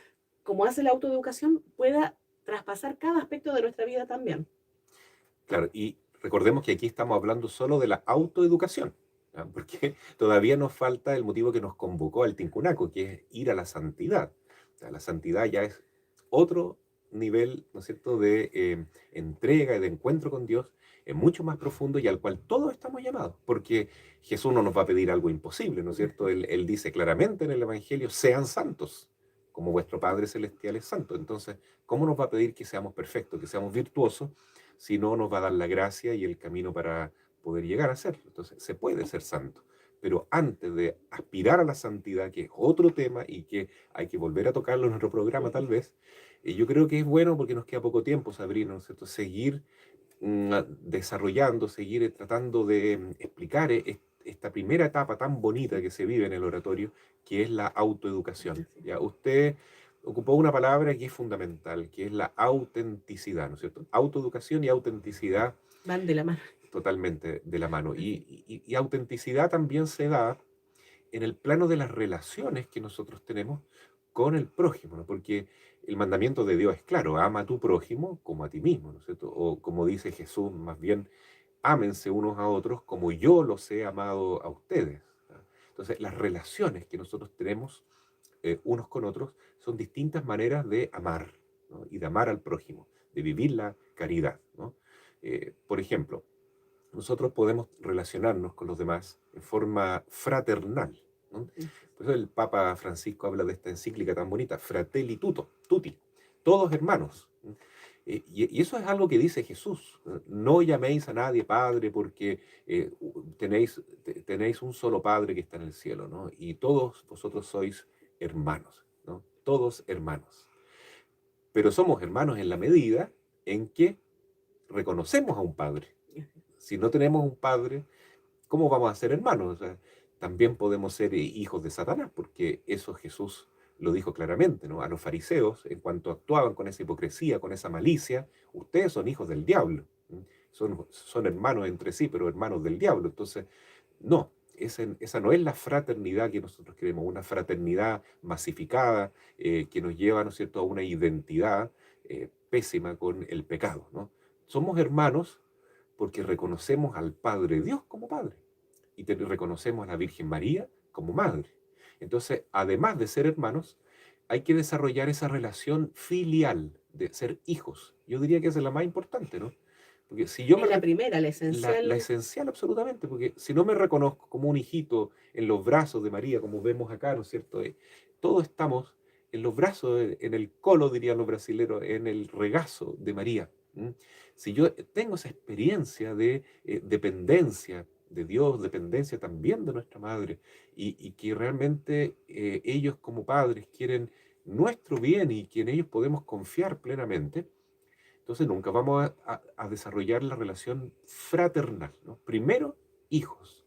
como hace la autoeducación, pueda traspasar cada aspecto de nuestra vida también. Claro, y recordemos que aquí estamos hablando solo de la autoeducación, ¿ya? Porque todavía nos falta el motivo que nos convocó al Tincunaco, que es ir a la santidad. O sea, la santidad ya es otro nivel, ¿no es cierto?, de entrega y de encuentro con Dios, es mucho más profundo y al cual todos estamos llamados, porque Jesús no nos va a pedir algo imposible, ¿no es cierto? Él dice claramente en el Evangelio, sean santos, como vuestro Padre Celestial es santo. Entonces, ¿cómo nos va a pedir que seamos perfectos, que seamos virtuosos? Si no, nos va a dar la gracia y el camino para poder llegar a serlo. Entonces, se puede ser santo, pero antes de aspirar a la santidad, que es otro tema y que hay que volver a tocarlo en nuestro programa tal vez, yo creo que es bueno porque nos queda poco tiempo, Sabrina, ¿no es cierto? Seguir desarrollando, seguir tratando de explicar esta primera etapa tan bonita que se vive en el oratorio, que es la autoeducación. ¿Ya? Usted ocupó una palabra que es fundamental, que es la autenticidad, ¿no es cierto? Autoeducación y autenticidad Van de la mano. totalmente de la mano. Y autenticidad también se da en el plano de las relaciones que nosotros tenemos con el prójimo, ¿no? Porque el mandamiento de Dios es claro, ama a tu prójimo como a ti mismo, ¿no es cierto? O como dice Jesús, más bien, ámense unos a otros como yo los he amado a ustedes. Entonces, las relaciones que nosotros tenemos unos con otros son distintas maneras de amar, ¿no? Y de amar al prójimo, de vivir la caridad, ¿no? Por ejemplo, nosotros podemos relacionarnos con los demás en forma fraternal, ¿no? Por eso el Papa Francisco habla de esta encíclica tan bonita, Fratelli Tutti, todos hermanos. ¿No? Y eso es algo que dice Jesús. No llaméis a nadie Padre porque tenéis un solo Padre que está en el cielo, ¿no? Y todos vosotros sois hermanos, ¿no? Todos hermanos. Pero somos hermanos en la medida en que reconocemos a un Padre. Si no tenemos un Padre, ¿cómo vamos a ser hermanos? O sea, también podemos ser hijos de Satanás, porque eso Jesús lo dijo claramente, ¿no? A los fariseos, en cuanto actuaban con esa hipocresía, con esa malicia, ustedes son hijos del diablo. Son hermanos entre sí, pero hermanos del diablo. Entonces, no, esa no es la fraternidad que nosotros queremos, una fraternidad masificada que nos lleva, ¿no es cierto?, a una identidad pésima con el pecado, ¿no? Somos hermanos porque reconocemos al Padre Dios como Padre y reconocemos a la Virgen María como Madre. Entonces, además de ser hermanos, hay que desarrollar esa relación filial de ser hijos. Yo diría que esa es la más importante, ¿no? Porque si yo Es me, la primera, la la esencial. esencial absolutamente, porque si no me reconozco como un hijito en los brazos de María, como vemos acá, ¿no es cierto? Todos estamos en los brazos, en el colo, dirían los brasileros, en el regazo de María. ¿Mm? Si yo tengo esa experiencia de dependencia de Dios, dependencia también de nuestra madre, y que realmente ellos como padres quieren nuestro bien y que en ellos podemos confiar plenamente, entonces nunca vamos a desarrollar la relación fraternal, ¿no? Primero, hijos,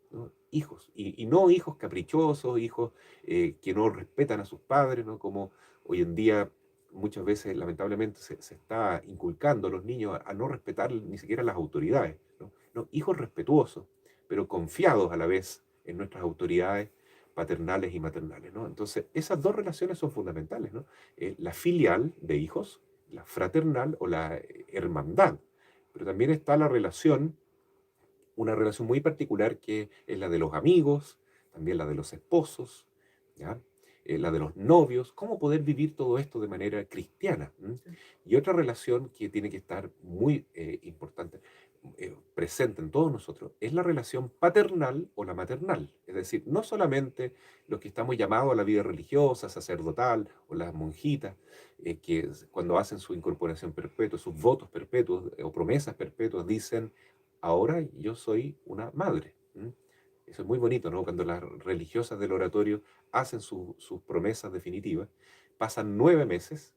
¿no? Hijos, y no hijos caprichosos, hijos que no respetan a sus padres, ¿no? Como hoy en día muchas veces lamentablemente se está inculcando a los niños a no respetar ni siquiera las autoridades, ¿no? No, hijos respetuosos, pero confiados a la vez en nuestras autoridades paternales y maternales, ¿no? Entonces, esas dos relaciones son fundamentales, ¿no? La filial de hijos, la fraternal o la hermandad, pero también está la relación, una relación muy particular que es la de los amigos, también la de los esposos, ¿ya? La de los novios, cómo poder vivir todo esto de manera cristiana. ¿M? Y otra relación que tiene que estar muy importante, presente en todos nosotros, es la relación paternal o la maternal. Es decir, no solamente los que estamos llamados a la vida religiosa, sacerdotal, o las monjitas, que cuando hacen su incorporación perpetua, sus votos perpetuos o promesas perpetuas, dicen, ahora yo soy una madre. ¿M? Eso es muy bonito, ¿no? Cuando las religiosas del oratorio hacen sus promesas definitivas, pasan 9 meses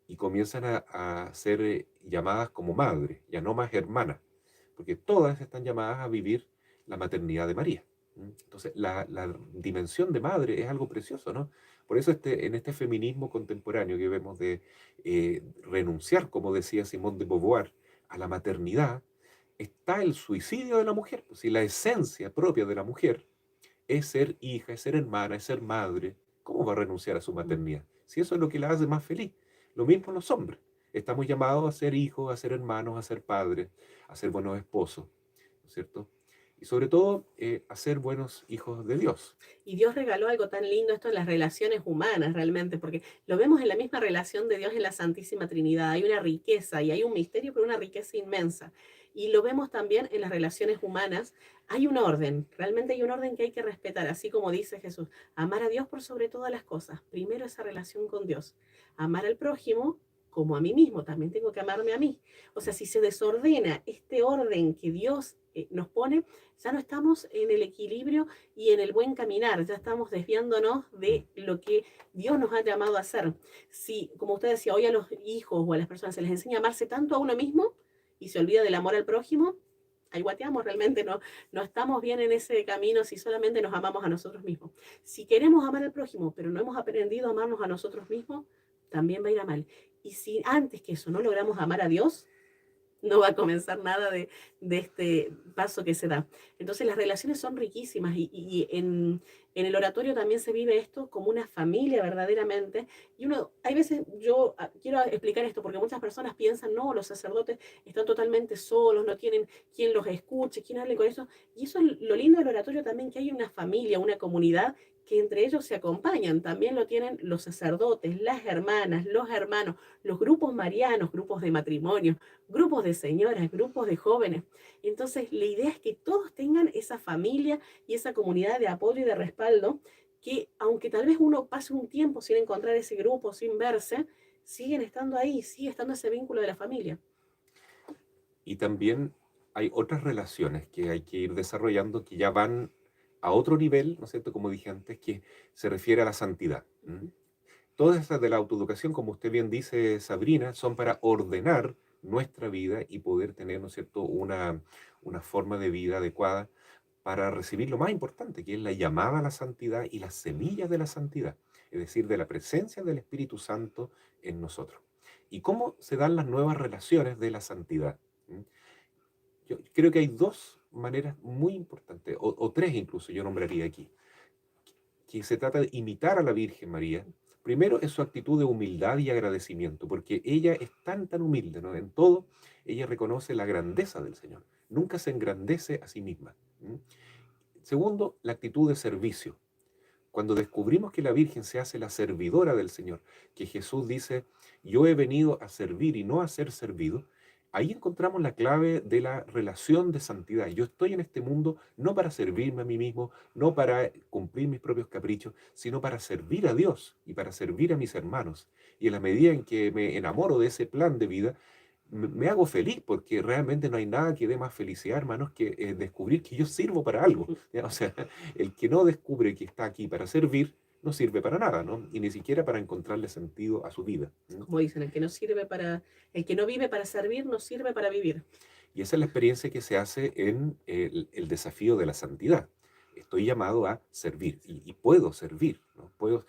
y comienzan a ser llamadas como madre, ya no más hermana, porque todas están llamadas a vivir la maternidad de María. Entonces, la dimensión de madre es algo precioso, ¿no? Por eso en este feminismo contemporáneo que vemos de renunciar, como decía Simone de Beauvoir, a la maternidad, está el suicidio de la mujer. Pues, si la esencia propia de la mujer es ser hija, es ser hermana, es ser madre, ¿cómo va a renunciar a su maternidad? Si eso es lo que la hace más feliz. Lo mismo los hombres. Estamos llamados a ser hijos, a ser hermanos, a ser padres, a ser buenos esposos, ¿no es cierto? Y sobre todo, a ser buenos hijos de Dios. Y Dios regaló algo tan lindo esto en las relaciones humanas realmente, porque lo vemos en la misma relación de Dios en la Santísima Trinidad. Hay una riqueza y hay un misterio, pero una riqueza inmensa. Y lo vemos también en las relaciones humanas. Hay un orden, realmente hay un orden que hay que respetar, así como dice Jesús, amar a Dios por sobre todas las cosas. Primero esa relación con Dios. Amar al prójimo como a mí mismo, también tengo que amarme a mí. O sea, si se desordena este orden que Dios nos pone, ya no estamos en el equilibrio y en el buen caminar, ya estamos desviándonos Mm. de lo que Dios nos ha llamado a hacer. Si, como usted decía, hoy a los hijos o a las personas se les enseña a amarse tanto a uno mismo y se olvida del amor al prójimo, ahí guateamos realmente, no estamos bien en ese camino si solamente nos amamos a nosotros mismos. Si queremos amar al prójimo, pero no hemos aprendido a amarnos a nosotros mismos, también va a ir a mal. Y si antes que eso no logramos amar a Dios, no va a comenzar nada de este paso que se da. Entonces las relaciones son riquísimas y en el oratorio también se vive esto como una familia verdaderamente. Y uno, hay veces, quiero explicar esto porque muchas personas piensan, no, los sacerdotes están totalmente solos, no tienen quien los escuche, quien hable con eso. Y eso es lo lindo del oratorio también, que hay una familia, una comunidad que entre ellos se acompañan. También lo tienen los sacerdotes, las hermanas, los hermanos, los grupos marianos, grupos de matrimonio, grupos de señoras, grupos de jóvenes. Entonces, la idea es que todos tengan esa familia y esa comunidad de apoyo y de respaldo, que aunque tal vez uno pase un tiempo sin encontrar ese grupo, sin verse, siguen estando ahí, sigue estando ese vínculo de la familia. Y también hay otras relaciones que hay que ir desarrollando que ya van a otro nivel, ¿no es cierto? Como dije antes, que se refiere a la santidad. Todas estas de la autoeducación, como usted bien dice, Sabrina, son para ordenar nuestra vida y poder tener, ¿no es cierto?, una forma de vida adecuada para recibir lo más importante, que es la llamada a la santidad y las semillas de la santidad, es decir, de la presencia del Espíritu Santo en nosotros. ¿Y cómo se dan las nuevas relaciones de la santidad? ¿Mm? Yo creo que hay dos maneras muy importantes, o tres incluso yo nombraría aquí, que se trata de imitar a la Virgen María. Primero es su actitud de humildad y agradecimiento, porque ella es tan humilde, ¿no? En todo, ella reconoce la grandeza del Señor. Nunca se engrandece a sí misma. ¿Mm? Segundo, la actitud de servicio. Cuando descubrimos que la Virgen se hace la servidora del Señor, que Jesús dice, yo he venido a servir y no a ser servido, ahí encontramos la clave de la relación de santidad. Yo estoy en este mundo no para servirme a mí mismo, no para cumplir mis propios caprichos, sino para servir a Dios y para servir a mis hermanos. Y en la medida en que me enamoro de ese plan de vida, me hago feliz porque realmente no hay nada que dé más felicidad, hermanos, que descubrir que yo sirvo para algo. ¿Ya? O sea, el que no descubre que está aquí para servir, no sirve para nada, ¿no? Y ni siquiera para encontrarle sentido a su vida. ¿No? Como dicen, el que no vive para servir, no sirve para vivir. Y esa es la experiencia que se hace en el desafío de la santidad. Estoy llamado a servir y puedo servir, ¿no? Puedo,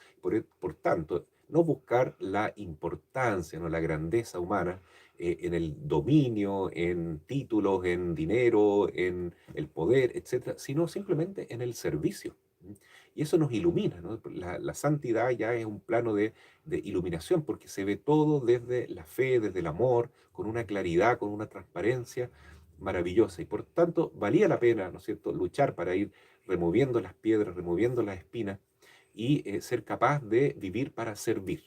por tanto, no buscar la importancia, ¿no? La grandeza humana en el dominio, en títulos, en dinero, en el poder, etcétera, sino simplemente en el servicio. Y eso nos ilumina, ¿no? La santidad ya es un plano de iluminación porque se ve todo desde la fe, desde el amor, con una claridad, con una transparencia maravillosa. Y por tanto, valía la pena, ¿no es cierto?, luchar para ir removiendo las piedras, removiendo las espinas y ser capaz de vivir para servir.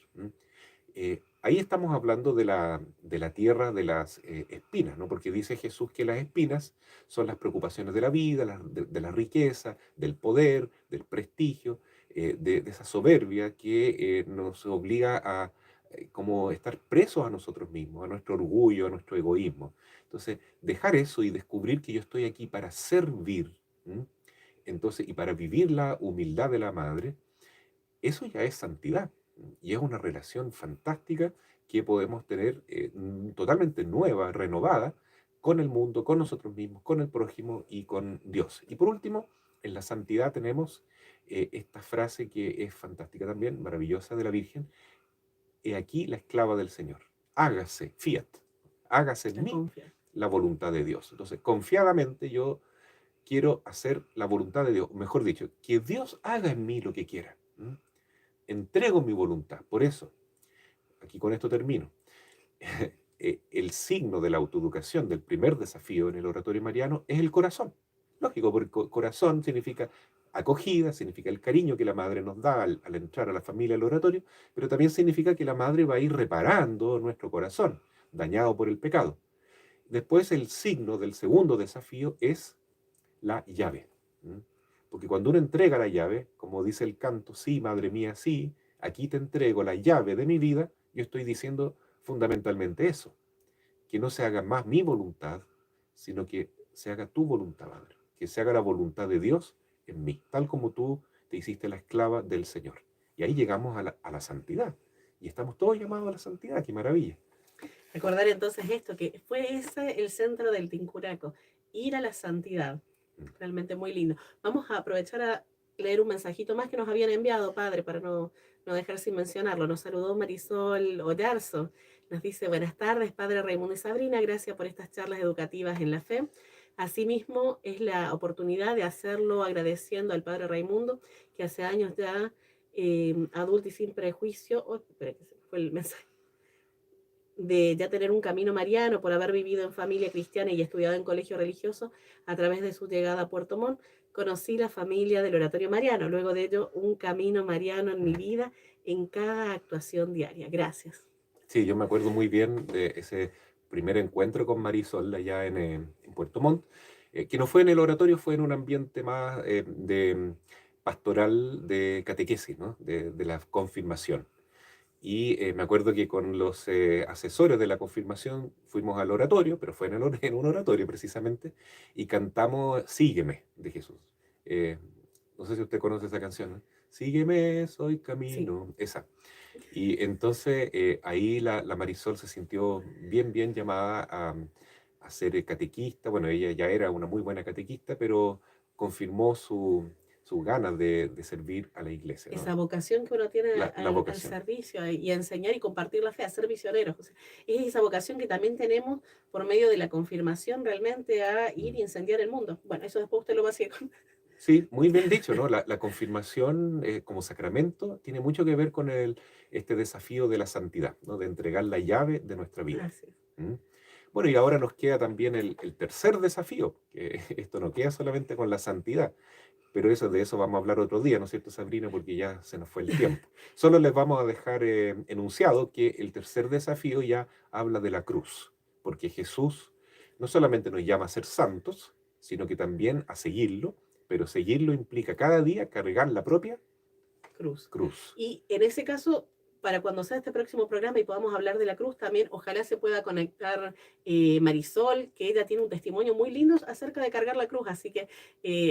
Ahí estamos hablando de la tierra de las espinas, ¿no? Porque dice Jesús que las espinas son las preocupaciones de la vida, de la riqueza, del poder, del prestigio, de esa soberbia que nos obliga a como estar presos a nosotros mismos, a nuestro orgullo, a nuestro egoísmo. Entonces, dejar eso y descubrir que yo estoy aquí para servir, ¿m? Entonces, y para vivir la humildad de la madre, eso ya es santidad y es una relación fantástica que podemos tener totalmente nueva, renovada, con el mundo, con nosotros mismos, con el prójimo y con Dios. Y por último, en la santidad tenemos esta frase que es fantástica también, maravillosa de la Virgen, he aquí la esclava del Señor, hágase, fiat, hágase en A mí confiar. la voluntad de Dios. Entonces, confiadamente yo quiero hacer la voluntad de Dios, mejor dicho, que Dios haga en mí lo que quiera. Entrego mi voluntad. Por eso, aquí con esto termino. El signo de la autoeducación del primer desafío en el oratorio mariano es el corazón. Lógico, porque corazón significa acogida, significa el cariño que la madre nos da al entrar a la familia al oratorio, pero también significa que la madre va a ir reparando nuestro corazón, dañado por el pecado. Después el signo del segundo desafío es la llave. Porque cuando uno entrega la llave, como dice el canto, sí, madre mía, sí, aquí te entrego la llave de mi vida, yo estoy diciendo fundamentalmente eso, que no se haga más mi voluntad, sino que se haga tu voluntad, madre, que se haga la voluntad de Dios en mí, tal como tú te hiciste la esclava del Señor. Y ahí llegamos a la santidad. Y estamos todos llamados a la santidad, qué maravilla. Recordar entonces esto, que fue ese el centro del Tincuraco, ir a la santidad. Mm. Realmente muy lindo. Vamos a aprovechar a leer un mensajito más que nos habían enviado, padre, para no dejar sin mencionarlo. Nos saludó Marisol Ollarzo. Nos dice, buenas tardes, Padre Raimundo y Sabrina, gracias por estas charlas educativas en la fe. Asimismo, es la oportunidad de hacerlo agradeciendo al Padre Raimundo, que hace años ya, adulto y sin prejuicio, espera que se me fue el mensaje, de ya tener un camino mariano por haber vivido en familia cristiana y estudiado en colegio religioso. A través de su llegada a Puerto Montt, conocí la familia del Oratorio Mariano. Luego de ello, un camino mariano en mi vida, en cada actuación diaria. Gracias. Sí, yo me acuerdo muy bien de ese primer encuentro con Marisol allá en Puerto Montt, que no fue en el oratorio, fue en un ambiente más de pastoral de catequesis, ¿no? De la confirmación. Y me acuerdo que con los asesores de la confirmación fuimos al oratorio, pero fue en un oratorio precisamente, y cantamos Sígueme de Jesús. Eh, no sé si usted conoce esa canción, ¿no? Sígueme, soy Sí. camino, esa. Y entonces ahí la Marisol se sintió bien llamada a ser catequista. Bueno, ella ya era una muy buena catequista, pero confirmó sus ganas de servir a la iglesia, ¿no? Esa vocación que uno tiene La al vocación. servicio y a enseñar y compartir la fe, a ser misioneros. O sea, es esa vocación que también tenemos por medio de la confirmación realmente a ir Mm. y incendiar el mundo. Bueno, eso después usted lo va a seguir con... Sí, muy bien dicho, ¿no? La confirmación como sacramento tiene mucho que ver con este desafío de la santidad, ¿no? De entregar la llave de nuestra vida. Así es. ¿Mm? Bueno, y ahora nos queda también el tercer desafío, que esto no queda solamente con la santidad, pero de eso vamos a hablar otro día, ¿no es cierto, Sabrina? Porque ya se nos fue el tiempo. Solo les vamos a dejar enunciado que el tercer desafío ya habla de la cruz, porque Jesús no solamente nos llama a ser santos, sino que también a seguirlo, pero seguirlo implica cada día cargar la propia Cruz. cruz. Y en ese caso, para cuando sea este próximo programa y podamos hablar de la cruz, también ojalá se pueda conectar Marisol, que ella tiene un testimonio muy lindo acerca de cargar la cruz. Así que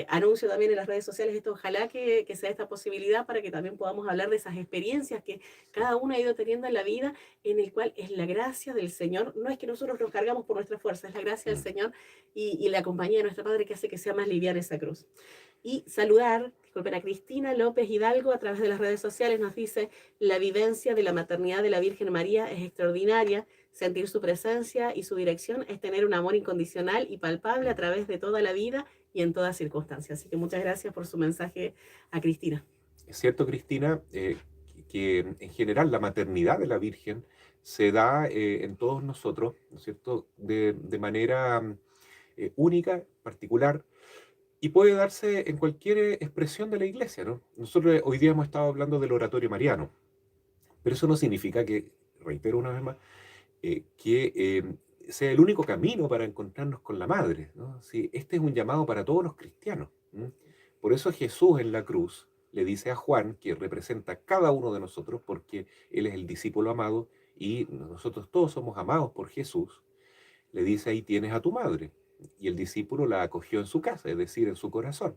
anuncio también en las redes sociales esto, ojalá que sea esta posibilidad para que también podamos hablar de esas experiencias que cada uno ha ido teniendo en la vida, en el cual es la gracia del Señor. No es que nosotros nos cargamos por nuestra fuerza, es la gracia del Mm. Señor y la compañía de nuestro Padre que hace que sea más liviana esa cruz. Y saludar, disculpen, a Cristina López Hidalgo a través de las redes sociales. Nos dice, la vivencia de la maternidad de la Virgen María es extraordinaria. Sentir su presencia y su dirección es tener un amor incondicional y palpable a través de toda la vida y en todas circunstancias. Así que muchas gracias por su mensaje a Cristina. Es cierto, Cristina, que en general la maternidad de la Virgen se da en todos nosotros, ¿no es cierto?, de manera única, particular, y puede darse en cualquier expresión de la iglesia, ¿no? Nosotros hoy día hemos estado hablando del oratorio mariano, pero eso no significa que, reitero una vez más, que sea el único camino para encontrarnos con la Madre, ¿no? Sí, este es un llamado para todos los cristianos. ¿M? Por eso Jesús en la cruz le dice a Juan, que representa a cada uno de nosotros, porque él es el discípulo amado y nosotros todos somos amados por Jesús, le dice, ahí tienes a tu madre. Y el discípulo la acogió en su casa, es decir, en su corazón.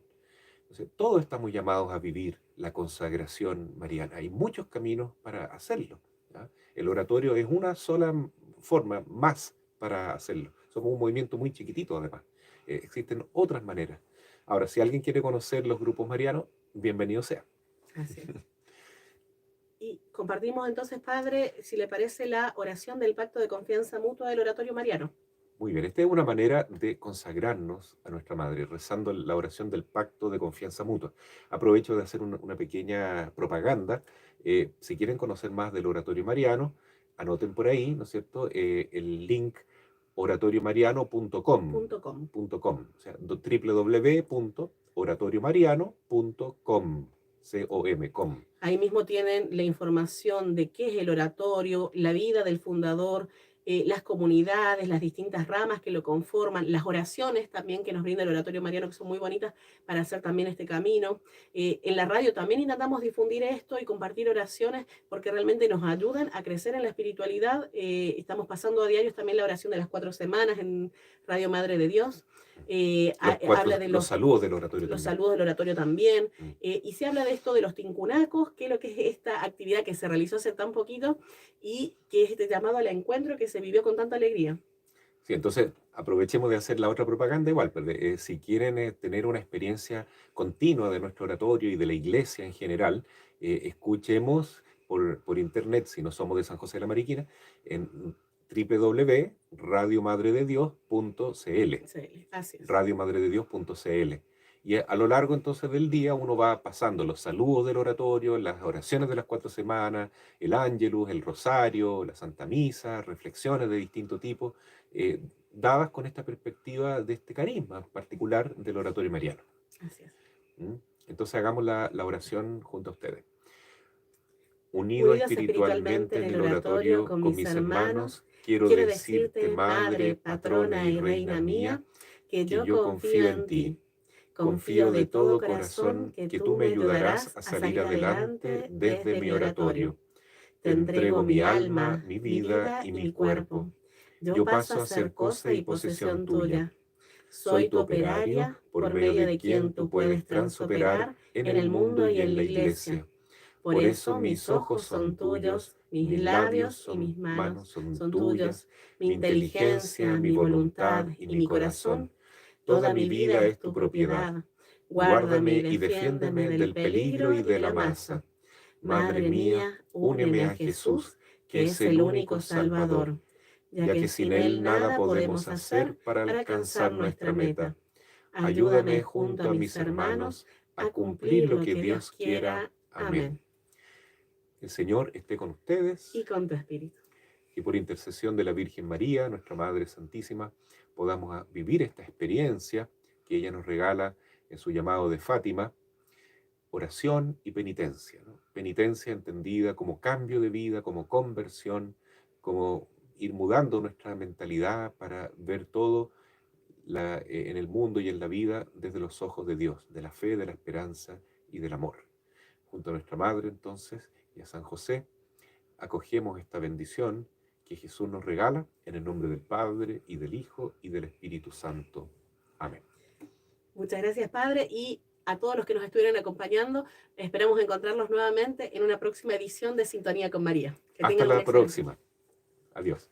Entonces, todos estamos llamados a vivir la consagración mariana. Hay muchos caminos para hacerlo, ¿ya? El oratorio es una sola forma más para hacerlo. Somos un movimiento muy chiquitito, además. Existen otras maneras. Ahora, si alguien quiere conocer los grupos marianos, bienvenido sea. Así es. Y compartimos entonces, Padre, si le parece, la oración del pacto de confianza mutua del oratorio mariano. Muy bien, esta es una manera de consagrarnos a nuestra Madre, rezando la oración del pacto de confianza mutua. Aprovecho de hacer una pequeña propaganda. Si quieren conocer más del oratorio mariano, anoten por ahí, ¿no es cierto?, el link oratoriomariano.com, .com. o sea, www.oratoriomariano.com, com. Ahí mismo tienen la información de qué es el oratorio, la vida del fundador, las comunidades, las distintas ramas que lo conforman, las oraciones también que nos brinda el oratorio mariano, que son muy bonitas para hacer también este camino. En la radio también intentamos difundir esto y compartir oraciones porque realmente nos ayudan a crecer en la espiritualidad. Estamos pasando a diario también la oración de las 4 semanas en Radio Madre de Dios. Habla de Los saludos del oratorio los también. saludos del oratorio también. Mm. Y se habla de esto de los tincunacos, que es lo que es esta actividad que se realizó hace tan poquito y que es este llamado al encuentro que se vivió con tanta alegría. Sí, entonces aprovechemos de hacer la otra propaganda igual, pues, si quieren tener una experiencia continua de nuestro oratorio y de la iglesia en general, escuchemos por internet, si no somos de San José de la Mariquina, en www.radiomadrededios.cl, Sí, así es. radiomadrededios.cl. Y a lo largo entonces del día uno va pasando los saludos del oratorio, las oraciones de las 4 semanas, el Ángelus, el Rosario, la Santa Misa, reflexiones de distinto tipo, dadas con esta perspectiva de este carisma particular del oratorio mariano. Así es. ¿Mm? Entonces hagamos la oración junto a ustedes. Unido Unidos espiritualmente espiritualmente en en el el oratorio oratorio con con mis mis hermanos, hermanos, quiero quiero decirte, decirte, Madre, Madre, patrona patrona y y reina reina mía, mía, que que yo yo confío confío en en ti. ti. Confío Confío de de todo todo corazón corazón que que tú tú me me ayudarás ayudarás a a salir salir adelante adelante desde desde mi mi oratorio. oratorio. Te Te entrego entrego mi mi alma, alma, mi mi vida vida y y mi mi cuerpo. cuerpo. Yo Yo paso a paso a ser ser cosa cosa y y posesión posesión tuya. tuya. Soy Soy tu tu operario, operaria, por por medio medio de de quien quien tú tú puedes puedes transoperar transoperar en en el el mundo mundo y y en en la la iglesia. iglesia. Por Por eso eso mis mis ojos ojos son son tuyos, tuyos, mis mis labios labios y son mis manos manos son son tuyas, tuyos, mi mi inteligencia, inteligencia, mi mi voluntad voluntad y y mi mi corazón. corazón. Toda Toda mi mi vida vida es es tu tu propiedad. propiedad. Guárdame y Guárdame y defiéndeme defiéndeme del del peligro peligro y y de de la la masa. masa. Madre Madre mía, mía, úneme úneme a a Jesús, Jesús, que que es es el el único único Salvador, Salvador, ya ya que que sin sin Él Él nada nada podemos podemos hacer hacer para para alcanzar alcanzar nuestra nuestra meta. meta. Ayúdame Ayúdame junto junto a a mis mis hermanos hermanos a a cumplir cumplir lo lo que que Dios Dios quiera. quiera. Amén. Amén. El Señor esté con Y ustedes con tu espíritu. y por intercesión de la Virgen María, nuestra Madre Santísima, podamos vivir esta experiencia que ella nos regala en su llamado de Fátima, oración y penitencia, ¿no? Penitencia entendida como cambio de vida, como conversión, como ir mudando nuestra mentalidad para ver todo en el mundo y en la vida desde los ojos de Dios, de la fe, de la esperanza y del amor. Junto a nuestra Madre, entonces, y a San José, acogemos esta bendición que Jesús nos regala en el nombre del Padre y del Hijo y del Espíritu Santo. Amén. Muchas gracias, Padre, y a todos los que nos estuvieron acompañando. Esperamos encontrarlos nuevamente en una próxima edición de Sintonía con María. Que Hasta tengan un la excelente día. próxima. Adiós.